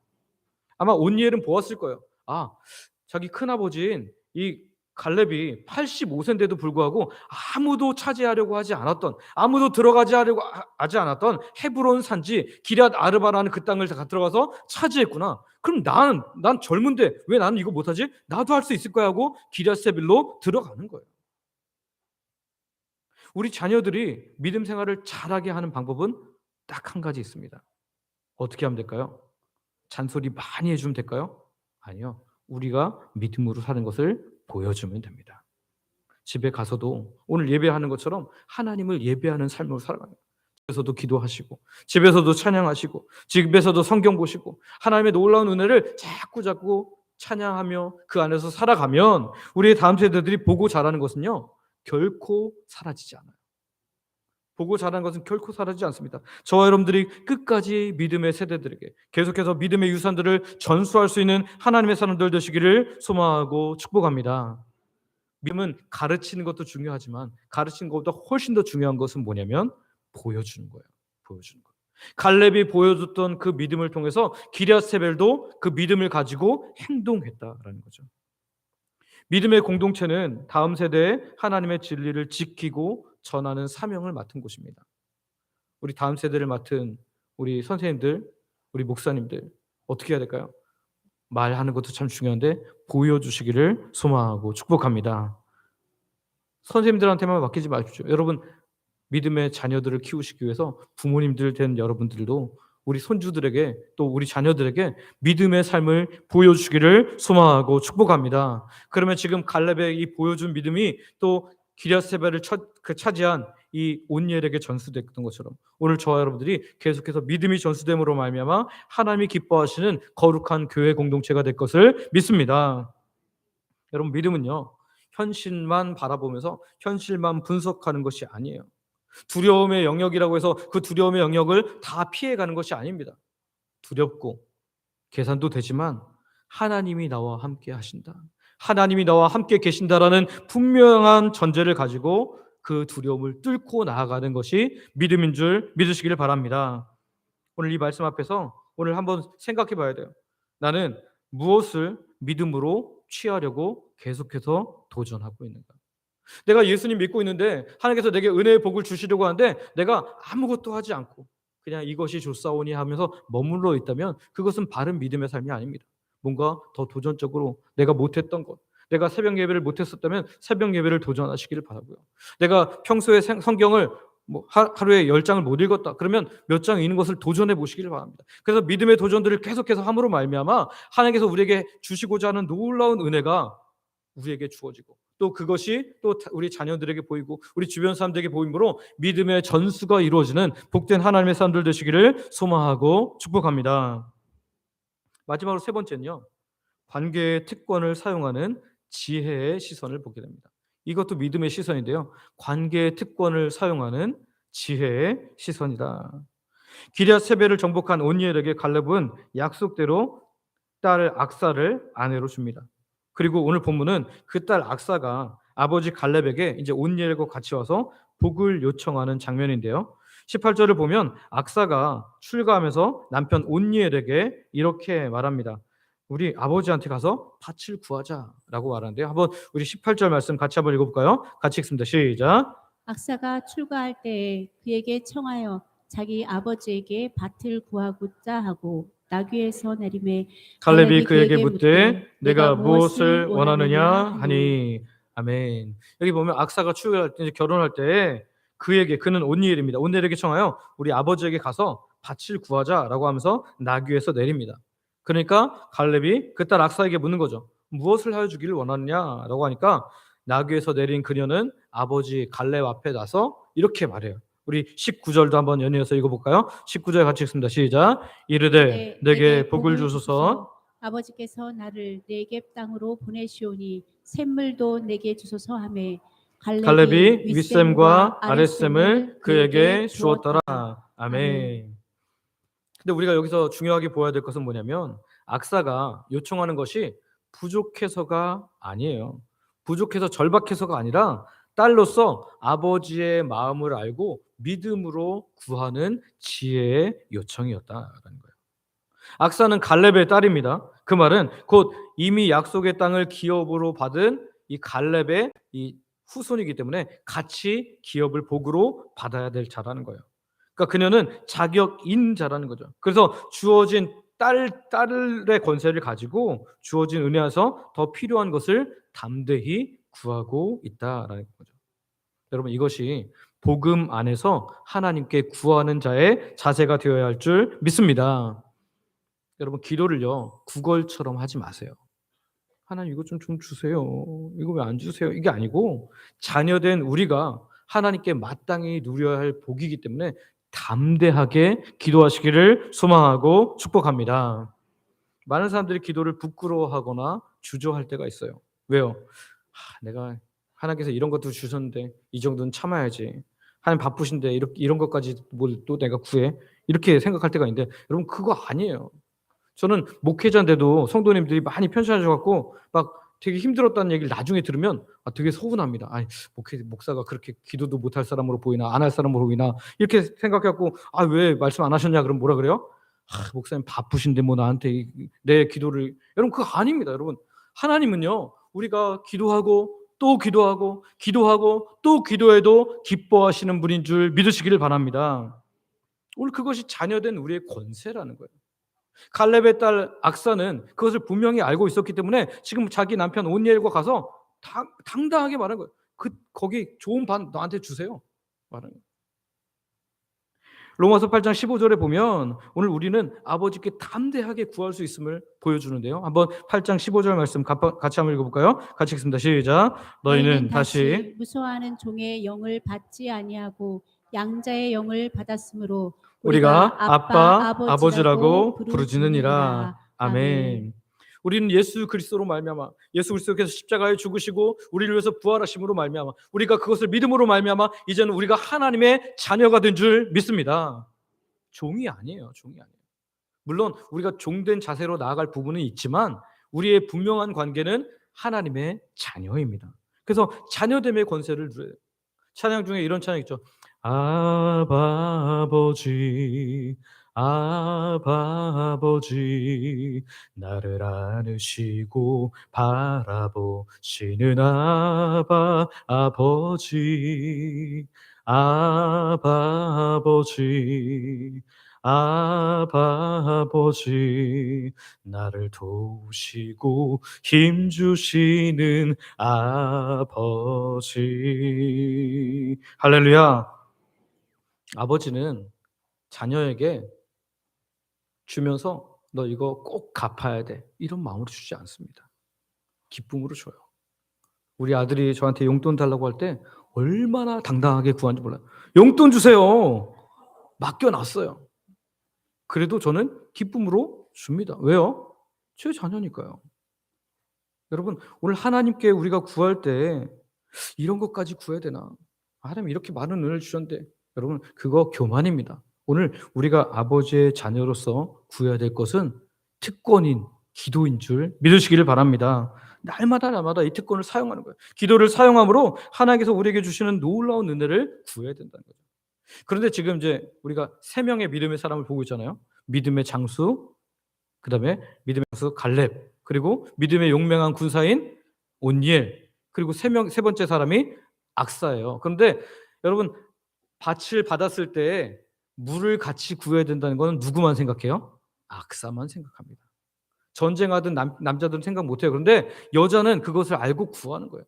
Speaker 1: 아마 온니엘은 보았을 거예요. 자기 큰아버지인 이 갈렙이 85세인데도 불구하고 아무도 차지하려고 하지 않았던, 아무도 들어가지 하려고 하지 않았던 헤브론 산지 기럇 아르바라는 그 땅을 다 들어가서 차지했구나. 그럼 난 젊은데 왜 나는 이거 못하지? 나도 할 수 있을 거야 하고 기럇세벨로 들어가는 거예요. 우리 자녀들이 믿음 생활을 잘하게 하는 방법은 딱 한 가지 있습니다. 어떻게 하면 될까요? 잔소리 많이 해주면 될까요? 아니요. 우리가 믿음으로 사는 것을 보여주면 됩니다. 집에 가서도 오늘 예배하는 것처럼 하나님을 예배하는 삶으로 살아가는 거예요. 집에서도 기도하시고, 집에서도 찬양하시고, 집에서도 성경 보시고, 하나님의 놀라운 은혜를 자꾸 찬양하며 그 안에서 살아가면 우리의 다음 세대들이 보고 자라는 것은요, 결코 사라지지 않아요. 보고 자라는 것은 결코 사라지지 않습니다. 저와 여러분들이 끝까지 믿음의 세대들에게 계속해서 믿음의 유산들을 전수할 수 있는 하나님의 사람들 되시기를 소망하고 축복합니다. 믿음은 가르치는 것도 중요하지만 가르치는 것보다 훨씬 더 중요한 것은 뭐냐면 보여주는 거예요. 갈렙이 보여줬던 그 믿음을 통해서 기럇세벨도 그 믿음을 가지고 행동했다라는 거죠. 믿음의 공동체는 다음 세대에 하나님의 진리를 지키고 전하는 사명을 맡은 곳입니다. 우리 다음 세대를 맡은 우리 선생님들, 우리 목사님들 어떻게 해야 될까요? 말하는 것도 참 중요한데 보여주시기를 소망하고 축복합니다. 선생님들한테만 맡기지 마십시오. 여러분, 믿음의 자녀들을 키우시기 위해서 부모님들 된 여러분들도 우리 손주들에게 또 우리 자녀들에게 믿음의 삶을 보여주시기를 소망하고 축복합니다. 그러면 지금 갈렙의 이 보여준 믿음이 또 기럇세벨을 차지한 이 온니엘에게 전수됐던 것처럼 오늘 저와 여러분들이 계속해서 믿음이 전수됨으로 말미암아 하나님이 기뻐하시는 거룩한 교회 공동체가 될 것을 믿습니다. 여러분, 믿음은요, 현실만 바라보면서 현실만 분석하는 것이 아니에요. 두려움의 영역이라고 해서 그 두려움의 영역을 다 피해가는 것이 아닙니다. 두렵고 계산도 되지만 하나님이 나와 함께 하신다, 하나님이 나와 함께 계신다라는 분명한 전제를 가지고 그 두려움을 뚫고 나아가는 것이 믿음인 줄 믿으시기를 바랍니다. 오늘 이 말씀 앞에서 오늘 한번 생각해 봐야 돼요. 나는 무엇을 믿음으로 취하려고 계속해서 도전하고 있는가? 내가 예수님 믿고 있는데 하나님께서 내게 은혜의 복을 주시려고 하는데 내가 아무것도 하지 않고 그냥 이것이 좋사오니 하면서 머물러 있다면 그것은 바른 믿음의 삶이 아닙니다. 뭔가 더 도전적으로 내가 못했던 것, 내가 새벽 예배를 못했었다면 새벽 예배를 도전하시기를 바라고요. 내가 평소에 성경을 하루에 10장을 못 읽었다. 그러면 몇 장 읽는 것을 도전해 보시기를 바랍니다. 그래서 믿음의 도전들을 계속해서 함으로 말미암아 하나님께서 우리에게 주시고자 하는 놀라운 은혜가 우리에게 주어지고 또 그것이 또 우리 자녀들에게 보이고 우리 주변 사람들에게 보임으로 믿음의 전수가 이루어지는 복된 하나님의 사람들 되시기를 소망하고 축복합니다. 마지막으로 세 번째는요. 관계의 특권을 사용하는 지혜의 시선을 보게 됩니다. 이것도 믿음의 시선인데요. 관계의 특권을 사용하는 지혜의 시선이다. 기럇 세배를 정복한 온니엘에게 갈렙은 약속대로 딸 악사를 아내로 줍니다. 그리고 오늘 본문은 그 딸 악사가 아버지 갈렙에게 이제 온니엘과 같이 와서 복을 요청하는 장면인데요. 18절을 보면 악사가 출가하면서 남편 온니엘에게 이렇게 말합니다. 우리 아버지한테 가서 밭을 구하자라고 말하는데요. 한번 우리 18절 말씀 같이 한번 읽어볼까요? 같이 읽습니다. 시작.
Speaker 2: 악사가 출가할 때에 그에게 청하여 자기 아버지에게 밭을 구하고자 하고 나귀에서 내림에
Speaker 1: 갈렙이
Speaker 2: 갈렙이
Speaker 1: 그에게 묻되 내가 무엇을 원하느냐
Speaker 2: 하니
Speaker 1: 하니. 아멘. 여기 보면 악사가 출가할 때 결혼할 때 그는 온니엘입니다. 온니엘에게 청하여 우리 아버지에게 가서 밭을 구하자라고 하면서 나귀에서 내립니다. 그러니까 갈렙이 그 딸 악사에게 묻는 거죠. 무엇을 하여 주기를 원하느냐라고 하니까 나귀에서 내린 그녀는 아버지 갈렙 앞에 나서 이렇게 말해요. 우리 19절도 한번 연이어서 읽어볼까요? 19절 같이 읽습니다. 시작. 이르되 내게 복을 주소서.
Speaker 2: 아버지께서 나를 네겝 땅으로 보내시오니 샘물도 내게 주소서 하매
Speaker 1: 갈렙이 윗샘과 아랫샘을 그에게 주었더라. 아멘. 근데 우리가 여기서 중요하게 보아야 될 것은 뭐냐면 악사가 요청하는 것이 부족해서가 아니에요. 부족해서 절박해서가 아니라 딸로서 아버지의 마음을 알고 믿음으로 구하는 지혜의 요청이었다라는 거예요. 악사는 갈렙의 딸입니다. 그 말은 곧 이미 약속의 땅을 기업으로 받은 이 갈렙의 이 후손이기 때문에 같이 기업을 복으로 받아야 될 자라는 거예요. 그러니까 그녀는 자격인 자라는 거죠. 그래서 주어진 딸의 권세를 가지고 주어진 은혜에서 더 필요한 것을 담대히 구하고 있다라는 거죠. 여러분 이것이 복음 안에서 하나님께 구하는 자의 자세가 되어야 할 줄 믿습니다. 여러분 기도를요 구걸처럼 하지 마세요. 하나님 이거 좀 주세요. 이거 왜 안 주세요? 이게 아니고 자녀된 우리가 하나님께 마땅히 누려야 할 복이기 때문에 담대하게 기도하시기를 소망하고 축복합니다. 많은 사람들이 기도를 부끄러워하거나 주저할 때가 있어요. 왜요? 내가 하나님께서 이런 것도 주셨는데 이 정도는 참아야지. 하나님 바쁘신데 이런 것까지 뭘 또 내가 구해? 이렇게 생각할 때가 있는데 여러분 그거 아니에요. 저는 목회자인데도 성도님들이 많이 편찮으셔갖고 막 되게 힘들었다는 얘기를 나중에 들으면 되게 서운합니다. 아니 목사가 그렇게 기도도 못할 사람으로 보이나 안 할 사람으로 보이나 이렇게 생각해갖고 왜 말씀 안 하셨냐 그럼 뭐라 그래요? 목사님 바쁘신데 뭐 나한테 내 기도를. 여러분 그거 아닙니다. 여러분 하나님은요 우리가 기도하고 또 기도하고 기도하고 또 기도해도 기뻐하시는 분인 줄 믿으시기를 바랍니다. 오늘 그것이 자녀된 우리의 권세라는 거예요. 갈렙의 딸 악사는 그것을 분명히 알고 있었기 때문에 지금 자기 남편 온니엘과 가서 당당하게 말한 거예요. 거기 좋은 반 나한테 주세요. 말하는 거예요. 로마서 8장 15절에 보면 오늘 우리는 아버지께 담대하게 구할 수 있음을 보여주는데요. 한번 8장 15절 말씀 같이 한번 읽어볼까요? 같이 읽습니다. 시작. 너희는 다시
Speaker 2: 무서워하는 종의 영을 받지 아니하고 양자의 영을 받았으므로
Speaker 1: 우리가 아빠, 아버지라고 부르짖느니라. 아멘. 우리는 예수 그리스도로 말미암아 예수 그리스도께서 십자가에 죽으시고 우리를 위해서 부활하심으로 말미암아 우리가 그것을 믿음으로 말미암아 이제는 우리가 하나님의 자녀가 된 줄 믿습니다. 종이 아니에요. 종이 아니에요. 물론 우리가 종된 자세로 나아갈 부분은 있지만 우리의 분명한 관계는 하나님의 자녀입니다. 그래서 자녀됨의 권세를 누려요. 찬양 중에 이런 찬양 있죠. 아버지 아바 아버지, 나를 안으시고 바라보시는 아바 아버지, 아바 아버지, 아바 아버지, 나를 도우시고 힘주시는 아버지. 할렐루야. 아버지는 자녀에게 주면서 너 이거 꼭 갚아야 돼, 이런 마음으로 주지 않습니다. 기쁨으로 줘요. 우리 아들이 저한테 용돈 달라고 할 때 얼마나 당당하게 구하는지 몰라요. 용돈 주세요. 맡겨놨어요. 그래도 저는 기쁨으로 줍니다. 왜요? 제 자녀니까요. 여러분, 오늘 하나님께 우리가 구할 때 이런 것까지 구해야 되나? 하나님 이렇게 많은 은혜를 주셨는데, 여러분 그거 교만입니다. 오늘 우리가 아버지의 자녀로서 구해야 될 것은 특권인 기도인 줄 믿으시기를 바랍니다. 날마다 이 특권을 사용하는 거예요. 기도를 사용함으로 하나님께서 우리에게 주시는 놀라운 은혜를 구해야 된다는 거죠. 그런데 지금 이제 우리가 세 명의 믿음의 사람을 보고 있잖아요. 믿음의 장수, 그다음에 믿음의 장수 갈렙, 그리고 믿음의 용맹한 군사인 온니엘, 그리고 세 번째 사람이 악사예요. 그런데 여러분, 밭을 받았을 때 물을 같이 구해야 된다는 것은 누구만 생각해요? 악사만 생각합니다. 전쟁하던 남자들은 생각 못해요. 그런데 여자는 그것을 알고 구하는 거예요.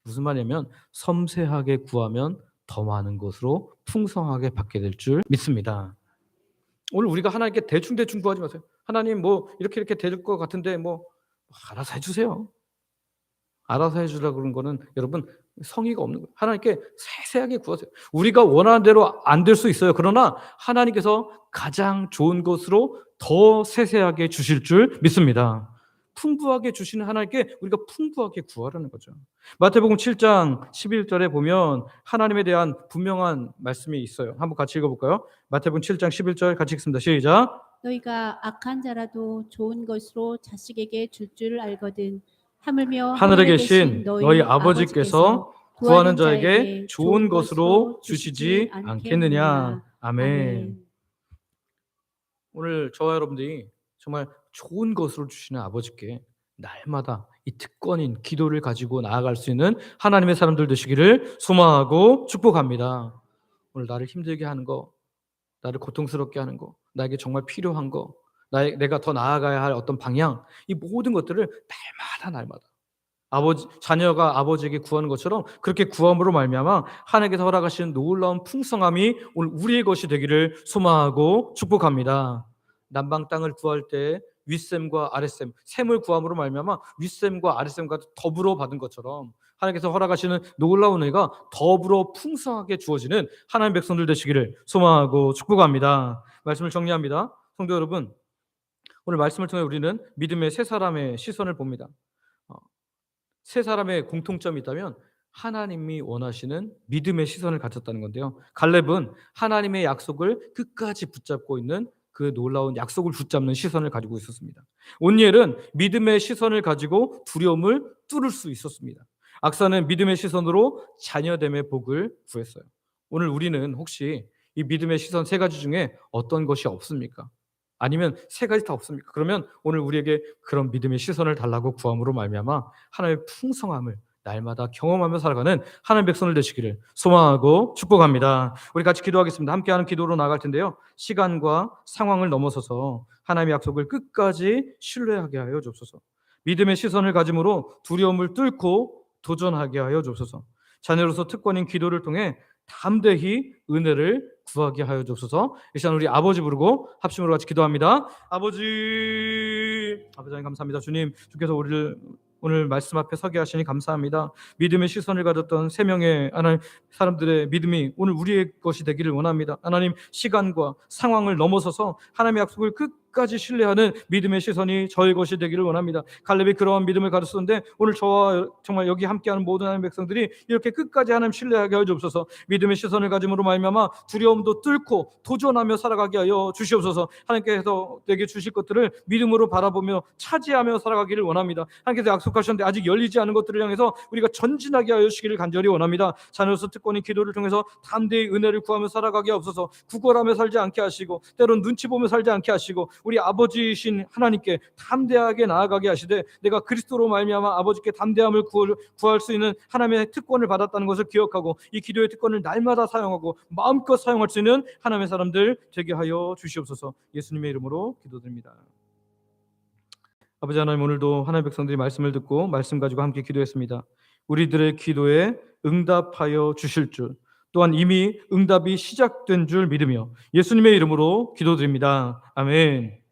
Speaker 1: 무슨 말이냐면 섬세하게 구하면 더 많은 것으로 풍성하게 받게 될 줄 믿습니다. 오늘 우리가 하나님께 대충 구하지 마세요. 하나님 뭐 이렇게 될 것 같은데 뭐 알아서 해주세요. 알아서 해주려고 그런 거는 여러분 성의가 없는 거예요. 하나님께 세세하게 구하세요. 우리가 원하는 대로 안 될 수 있어요. 그러나 하나님께서 가장 좋은 것으로 더 세세하게 주실 줄 믿습니다. 풍부하게 주시는 하나님께 우리가 풍부하게 구하라는 거죠. 마태복음 7장 11절에 보면 하나님에 대한 분명한 말씀이 있어요. 한번 같이 읽어볼까요? 마태복음 7장 11절 같이 읽습니다. 시작.
Speaker 2: 너희가 악한 자라도 좋은 것으로 자식에게 줄 줄 알거든 하물며
Speaker 1: 하늘에 계신 너희 아버지께서 구하는 자에게 좋은 것으로 주시지 않겠느냐. 아멘. 오늘 저와 여러분들이 정말 좋은 것으로 주시는 아버지께 날마다 이 특권인 기도를 가지고 나아갈 수 있는 하나님의 사람들 되시기를 소망하고 축복합니다. 오늘 나를 힘들게 하는 거, 나를 고통스럽게 하는 거, 나에게 정말 필요한 거, 내가 더 나아가야 할 어떤 방향, 이 모든 것들을 날마다 자녀가 아버지에게 구하는 것처럼 그렇게 구함으로 말미암아 하나님께서 허락하시는 놀라운 풍성함이 오늘 우리의 것이 되기를 소망하고 축복합니다. 남방 땅을 구할 때 윗셈과 아랫셈, 셈을 구함으로 말미암아 윗셈과 아랫셈과 더불어 받은 것처럼 하나님께서 허락하시는 놀라운 은혜가 더불어 풍성하게 주어지는 하나님의 백성들 되시기를 소망하고 축복합니다. 말씀을 정리합니다. 성도 여러분, 오늘 말씀을 통해 우리는 믿음의 세 사람의 시선을 봅니다. 세 사람의 공통점이 있다면 하나님이 원하시는 믿음의 시선을 가졌다는 건데요. 갈렙은 하나님의 약속을 끝까지 붙잡고 있는 그 놀라운 약속을 붙잡는 시선을 가지고 있었습니다. 온니엘은 믿음의 시선을 가지고 두려움을 뚫을 수 있었습니다. 악사는 믿음의 시선으로 자녀됨의 복을 구했어요. 오늘 우리는 혹시 이 믿음의 시선 세 가지 중에 어떤 것이 없습니까? 아니면 세 가지 다 없습니까? 그러면 오늘 우리에게 그런 믿음의 시선을 달라고 구함으로 말미암아 하나님의 풍성함을 날마다 경험하며 살아가는 하나님의 백성들 되시기를 소망하고 축복합니다. 우리 같이 기도하겠습니다. 함께하는 기도로 나갈 텐데요. 시간과 상황을 넘어서서 하나님의 약속을 끝까지 신뢰하게 하여 주옵소서. 믿음의 시선을 가짐으로 두려움을 뚫고 도전하게 하여 주옵소서. 자녀로서 특권인 기도를 통해 담대히 은혜를 구하게 하여 주옵소서. 이 시간 우리 아버지 부르고 합심으로 같이 기도합니다. 아버지 하나님 감사합니다. 주님, 주께서 우리를 오늘 말씀 앞에 서게 하시니 감사합니다. 믿음의 시선을 가졌던 세 명의 하나님 사람들의 믿음이 오늘 우리의 것이 되기를 원합니다. 하나님, 시간과 상황을 넘어서서 하나님의 약속을 끝까지 신뢰하는 믿음의 시선이 저의 것이 되기를 원합니다. 갈렙이 그러한 믿음을 가졌었는데 오늘 저와 정말 여기 함께하는 모든 하나님의 백성들이 이렇게 끝까지 하나님 신뢰하게 하여 주옵소서. 믿음의 시선을 가짐으로 말미암아 두려움도 뚫고 도전하며 살아가게 하여 주시옵소서. 하나님께서 내게 주실 것들을 믿음으로 바라보며 차지하며 살아가기를 원합니다. 하나님께서 약속하셨는데 아직 열리지 않은 것들을 향해서 우리가 전진하게 하여 주시기를 간절히 원합니다. 자녀로서 특권인 기도를 통해서 담대히 은혜를 구하며 살아가게 하옵소서. 구걸하며 살지 않게 하시고 때론 눈치 보며 살지 않게 하시고 우리 아버지이신 하나님께 담대하게 나아가게 하시되 내가 그리스도로 말미암아 아버지께 담대함을 구할 수 있는 하나님의 특권을 받았다는 것을 기억하고 이 기도의 특권을 날마다 사용하고 마음껏 사용할 수 있는 하나님의 사람들 되게 하여 주시옵소서. 예수님의 이름으로 기도드립니다. 아버지 하나님, 오늘도 하나님의 백성들이 말씀을 듣고 말씀 가지고 함께 기도했습니다. 우리들의 기도에 응답하여 주실 줄, 또한 이미 응답이 시작된 줄 믿으며 예수님의 이름으로 기도드립니다. 아멘.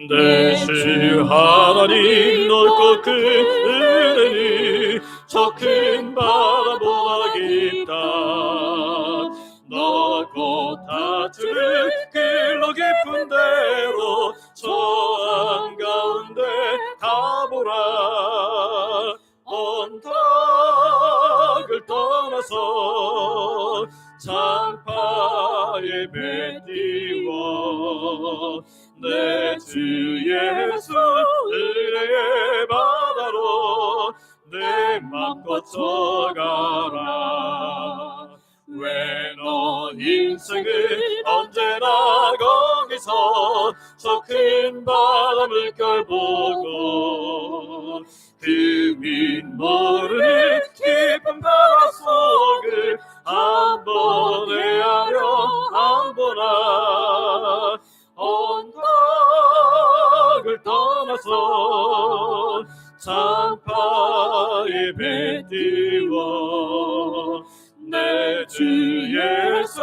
Speaker 3: 내 주 하나님 넓고 큰 은혜니 저 큰 바다보다 깊다. 넓고 다투는 길로 깊은 대로 저 한가운데 가보라. 언덕을 떠나서 장파에 배 띄워 내 주 예수 은혜의 바다로 내 맘 거쳐가라. 왜 너 인생은 언제나 거기서 저 큰 바다 물결 보고 그 윗 모르는 깊은 바다 속을 한 번 헤아려 안 보나. 언덕을 떠나서 장파에 배 띄워 내 주 예수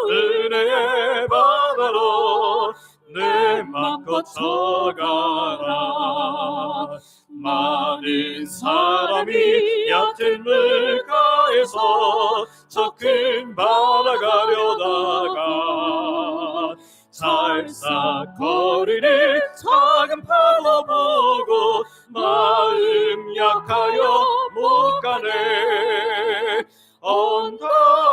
Speaker 3: 은혜의 바다로 내 맘 거쳐가라. 많은 사람이 얕은 물가에서 저 큰 바다 가려다가 살싹거리는 작은 파도 보고 마음 약하여 못 가네.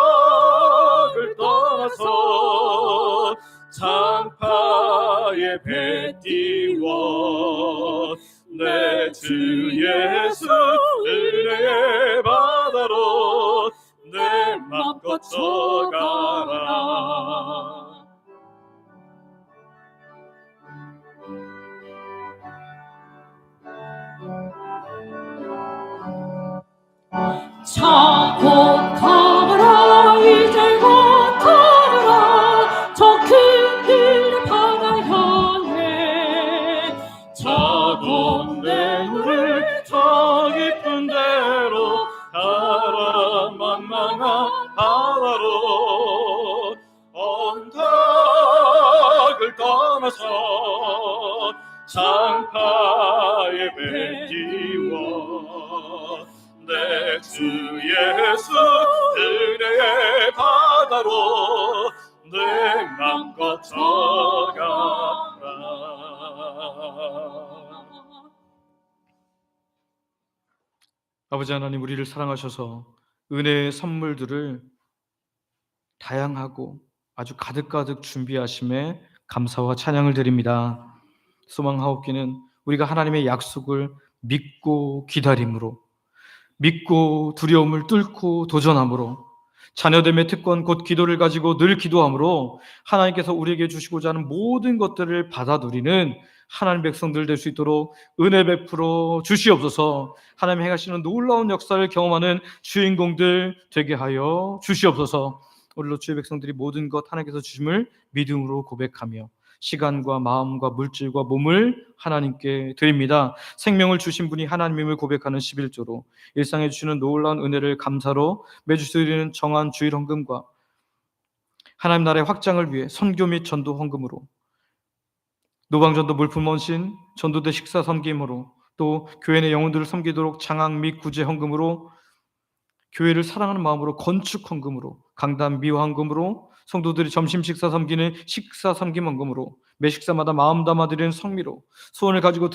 Speaker 3: 언덕을 떠나서 장파에 배 띄워 내 주 예수 은혜의 바다로 내 맘 거쳐가라.
Speaker 2: 자 곧 가라 이제 곧 가라 저 큰 길 바다 향해.
Speaker 3: 차가운 내 물을 저 깊은 데로 가라. 만만한 바다로 언덕을 떠나서 장파에 배 띄워 내 주 예수 은혜의 바다로 내 맘 거쳐가라.
Speaker 1: 아버지 하나님, 우리를 사랑하셔서 은혜의 선물들을 다양하고 아주 가득가득 준비하심에 감사와 찬양을 드립니다. 소망하옵기는 우리가 하나님의 약속을 믿고 기다림으로, 믿고 두려움을 뚫고 도전함으로, 자녀됨의 특권 곧 기도를 가지고 늘 기도함으로 하나님께서 우리에게 주시고자 하는 모든 것들을 받아 누리는 하나님 백성들 될 수 있도록 은혜 베풀어 주시옵소서. 하나님 행하시는 놀라운 역사를 경험하는 주인공들 되게 하여 주시옵소서. 오늘도 주의 백성들이 모든 것 하나님께서 주심을 믿음으로 고백하며 시간과 마음과 물질과 몸을 하나님께 드립니다. 생명을 주신 분이 하나님임을 고백하는 11조로 일상에 주시는 놀라운 은혜를 감사로 매주 드리는 정한 주일 헌금과 하나님 나라의 확장을 위해 선교 및 전도 헌금으로 노방전도 물품 헌신 전도대 식사 섬김으로 또 교회 내 영혼들을 섬기도록 장학 및 구제 헌금으로, 교회를 사랑하는 마음으로 건축 헌금으로, 강단 미화 헌금으로, 성도들이 점심 식사 섬기는 식사 섬김 헌금으로, 매 식사마다 마음 담아 드리는 성미로, 소원을 가지고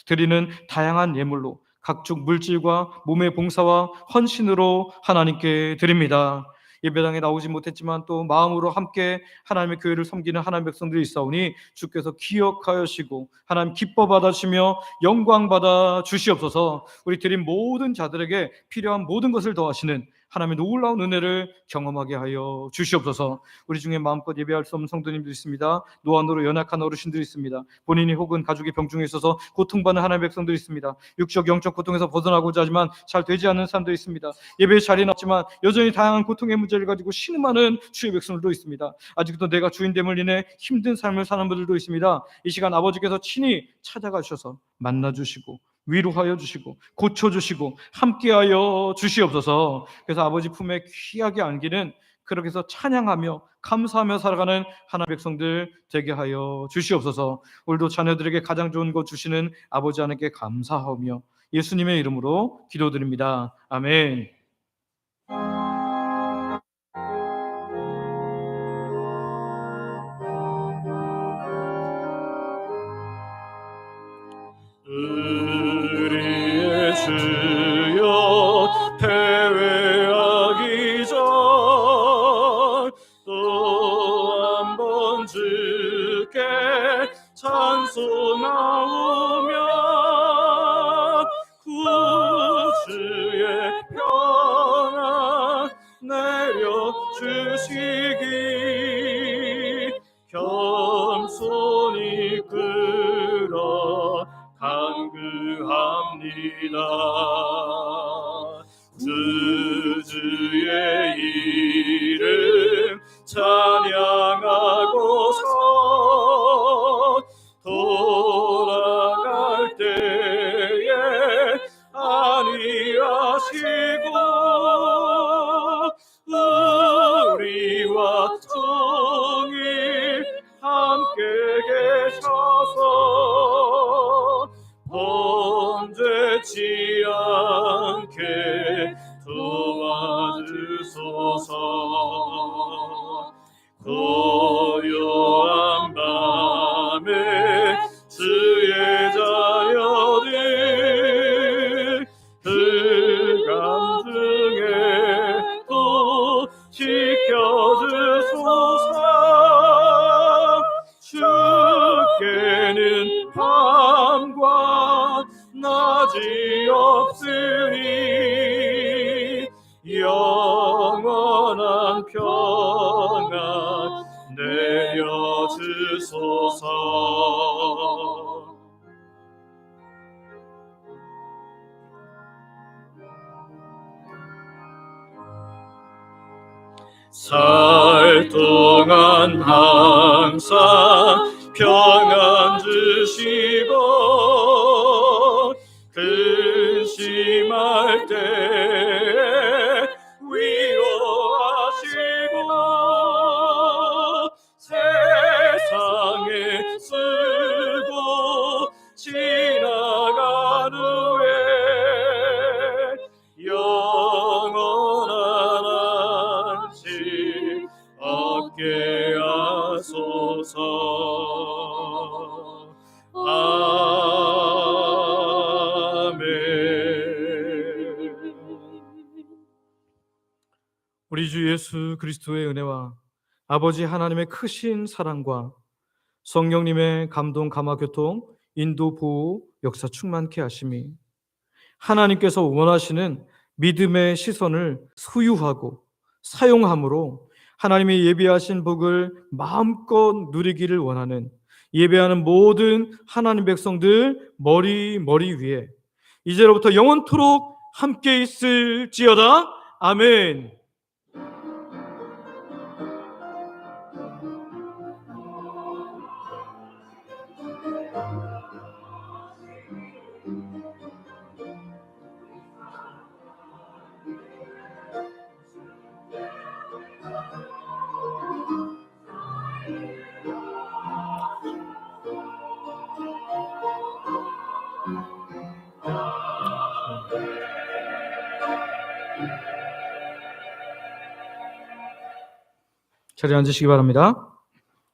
Speaker 1: 드리는 다양한 예물로, 각종 물질과 몸의 봉사와 헌신으로 하나님께 드립니다. 예배당에 나오지 못했지만 또 마음으로 함께 하나님의 교회를 섬기는 하나님의 백성들이 있사오니 주께서 기억하시고 하나님 기뻐 받아주시며 영광 받아 주시옵소서. 우리 드린 모든 자들에게 필요한 모든 것을 더하시는 하나님의 놀라운 은혜를 경험하게 하여 주시옵소서. 우리 중에 마음껏 예배할 수 없는 성도님도 있습니다. 노안으로 연약한 어르신들이 있습니다. 본인이 혹은 가족이 병중에 있어서 고통받는 하나님의 백성들이 있습니다. 육적 영적 고통에서 벗어나고자 하지만 잘 되지 않는 사람도 있습니다. 예배에 자리는 없지만 여전히 다양한 고통의 문제를 가지고 신음하는 주의 백성들도 있습니다. 아직도 내가 주인됨을 인해 힘든 삶을 사는 분들도 있습니다. 이 시간 아버지께서 친히 찾아가 주셔서 만나주시고 위로하여 주시고 고쳐주시고 함께하여 주시옵소서. 그래서 아버지 품에 귀하게 안기는, 그렇게 해서 찬양하며 감사하며 살아가는 하나님의 백성들 되게 하여 주시옵소서. 오늘도 자녀들에게 가장 좋은 것 주시는 아버지 하나님께 감사하며 예수님의 이름으로 기도드립니다. 아멘.
Speaker 3: 우리의 주여 패배하기 전 또 한 번 주께 찬송하오며 구주의 평안 내려주시기 겸손히 끌어 간구합니다. 주의 이름 찬양하고서 돌아갈 때에 안위하시고 우리와 통일 함께 계셔서 범죄치 않게 도와주소서. 고요한 밤에 주의 자녀들 불감중에 또 지켜주소서. 주께는 밤과 낮이 없으니 영원한 평안 내려주소서. 살 동안 항상 평안 주시고 근심할 때 위로하시고 세상에 쓰고 지나간 후에 영원한 안식 얻게 하소서.
Speaker 1: 우리 주 예수 그리스도의 은혜와 아버지 하나님의 크신 사랑과 성령님의 감동, 감화, 교통, 인도, 보호, 역사 충만케 하심이 하나님께서 원하시는 믿음의 시선을 소유하고 사용함으로 하나님이 예비하신 복을 마음껏 누리기를 원하는, 예배하는 모든 하나님 백성들 머리 위에 이제로부터 영원토록 함께 있을지어다. 아멘. 자리에 앉으시기 바랍니다.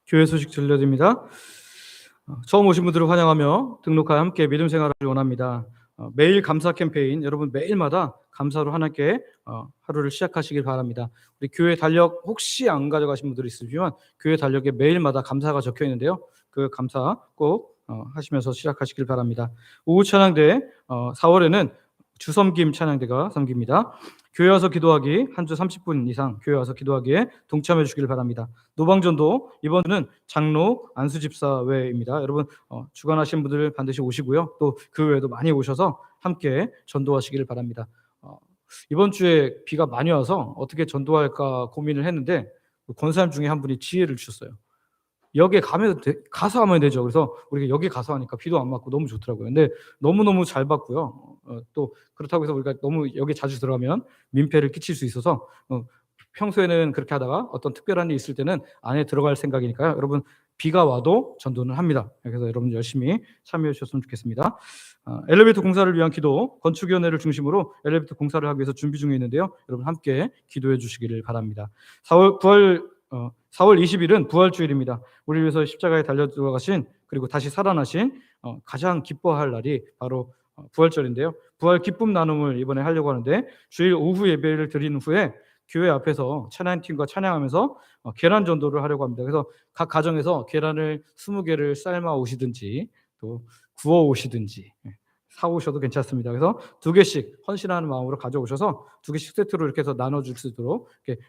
Speaker 1: 교회 소식 들려드립니다. 처음 오신 분들을 환영하며 등록하여 함께 믿음 생활을 원합니다. 매일 감사 캠페인, 여러분 매일마다 감사로 하나님께 하루를 시작하시길 바랍니다. 우리 교회 달력 혹시 안 가져가신 분들이 있으시면 교회 달력에 매일마다 감사가 적혀 있는데요. 그 감사 꼭 하시면서 시작하시길 바랍니다. 오후 찬양대 4월에는 주섬김 찬양대가 섬깁니다. 교회 와서 기도하기 한 주 30분 이상 교회 와서 기도하기에 동참해 주시길 바랍니다. 노방전도 이번 주는 장로 안수집사회입니다. 여러분 주관하신 분들 반드시 오시고요. 또 그 외에도 많이 오셔서 함께 전도하시길 바랍니다. 이번 주에 비가 많이 와서 어떻게 전도할까 고민을 했는데 권사님 중에 한 분이 지혜를 주셨어요. 여기에 가서 하면 되죠. 그래서 우리가 여기 가서 하니까 비도 안 맞고 너무 좋더라고요. 근데 너무너무 잘 봤고요. 또 그렇다고 해서 우리가 너무 여기 자주 들어가면 민폐를 끼칠 수 있어서 평소에는 그렇게 하다가 어떤 특별한 일이 있을 때는 안에 들어갈 생각이니까요. 여러분 비가 와도 전도는 합니다. 그래서 여러분 열심히 참여해 주셨으면 좋겠습니다. 엘리베이터 공사를 위한 기도, 건축위원회를 중심으로 엘리베이터 공사를 하기 위해서 준비 중에 있는데요. 여러분 함께 기도해 주시기를 바랍니다. 4월 20일은 부활주일입니다. 우리를 위해서 십자가에 달려 들어가신 그리고 다시 살아나신 가장 기뻐할 날이 바로 부활절인데요. 부활 기쁨 나눔을 이번에 하려고 하는데 주일 오후 예배를 드리는 후에 교회 앞에서 찬양팀과 찬양하면서 계란 전도를 하려고 합니다. 그래서 각 가정에서 계란을 20개를 삶아 오시든지 또 구워 오시든지 사 오셔도 괜찮습니다. 그래서 2개씩 헌신하는 마음으로 가져오셔서 2개씩 세트로 이렇게 해서 나눠줄 수 있도록 이렇게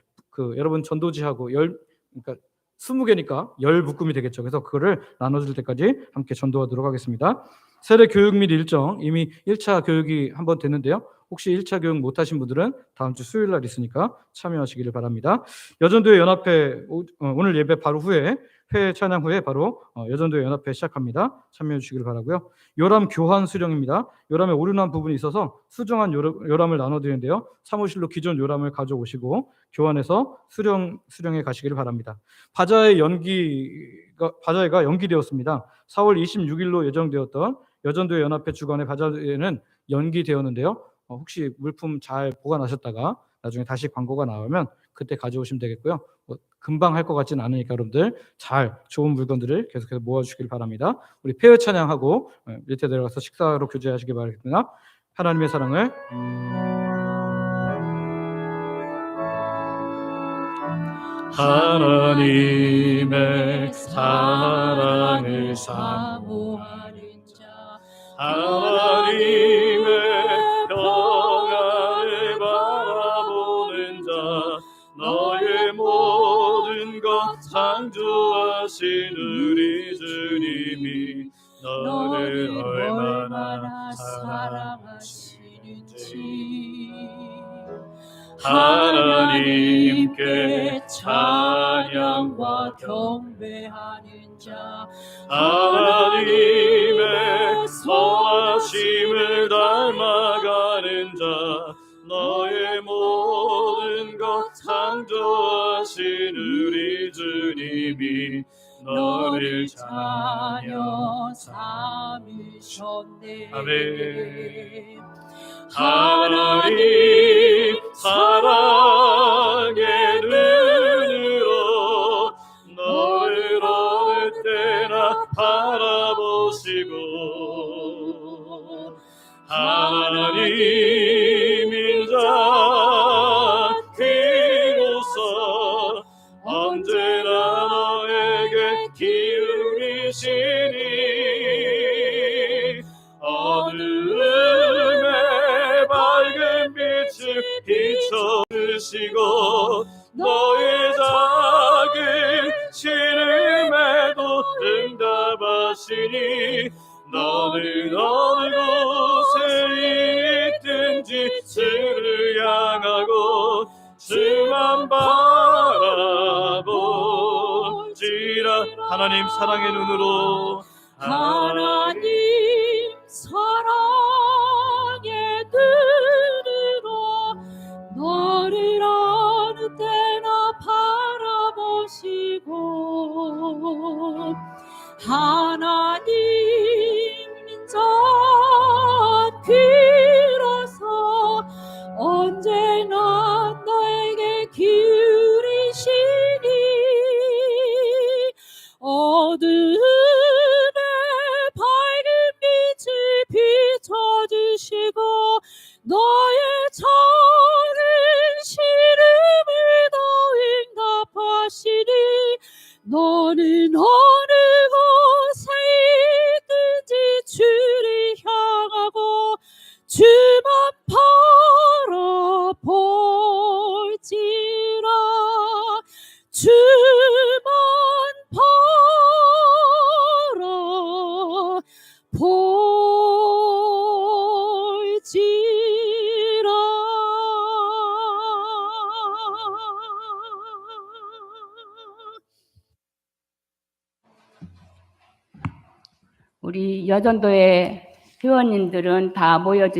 Speaker 1: 여러분 전도지하고 그러니까 20개니까 10묶음이 되겠죠. 그래서 그거를 나눠줄 때까지 함께 전도하도록 하겠습니다. 세례 교육 및 일정 이미 1차 교육이 한번 됐는데요. 혹시 1차 교육 못하신 분들은 다음 주 수요일 날 있으니까 참여하시기를 바랍니다. 여전도회 연합회 오늘 예배 바로 후에 회의 찬양 후에 바로 여전도회 연합회 시작합니다. 참여해 주시길 바라고요. 요람 교환 수령입니다. 요람에 오류난 부분이 있어서 수정한 요람을 나눠드리는데요. 사무실로 기존 요람을 가져오시고 교환해서 수령해 가시기를 바랍니다. 바자회가 연기되었습니다. 4월 26일로 예정되었던 여전도회 연합회 주관의 바자회는 연기되었는데요. 혹시 물품 잘 보관하셨다가 나중에 다시 광고가 나오면 그때 가져오시면 되겠고요. 금방 할 것 같지는 않으니까 여러분들 잘 좋은 물건들을 계속해서 모아주시길 바랍니다. 우리 폐회 찬양하고 밑에 내려가서 식사로 교제하시기 바랍니다. 하나님의 사랑을
Speaker 3: 하나님의 사랑을
Speaker 2: 사모하는 자
Speaker 3: 하나님의 평안을 바라보는 자 너의 모든 것 창조하신 우리 주님이 너를 얼마나 사랑하시는지 하나님께 찬양과 경배하는 자 하나님의 선하심을 닮아가는 자 너의 모든 것 창조하신 우리 주님이 너를 자녀 삼으셨네. 아멘. 하나님 사랑의 눈으로 너를 어느 때나 바라보시고 하나님 인자 그로서 언제나 너에게 기울이시니 어둠의 밝은 빛을 비춰주시고 너의 작은 신음에도 응답하시니 너는 어느 곳에 있든지 주를 향하고 주만 바라보지라. 하나님 사랑의 눈으로
Speaker 2: 하나님 사랑의 눈으로 너를 어느 때나 바라보시고 하나님 인자 귀로서 언제나 너에게 기울이시니 주만 바라볼지라.
Speaker 4: 우리 여전도의 회원님들은 다 모여주시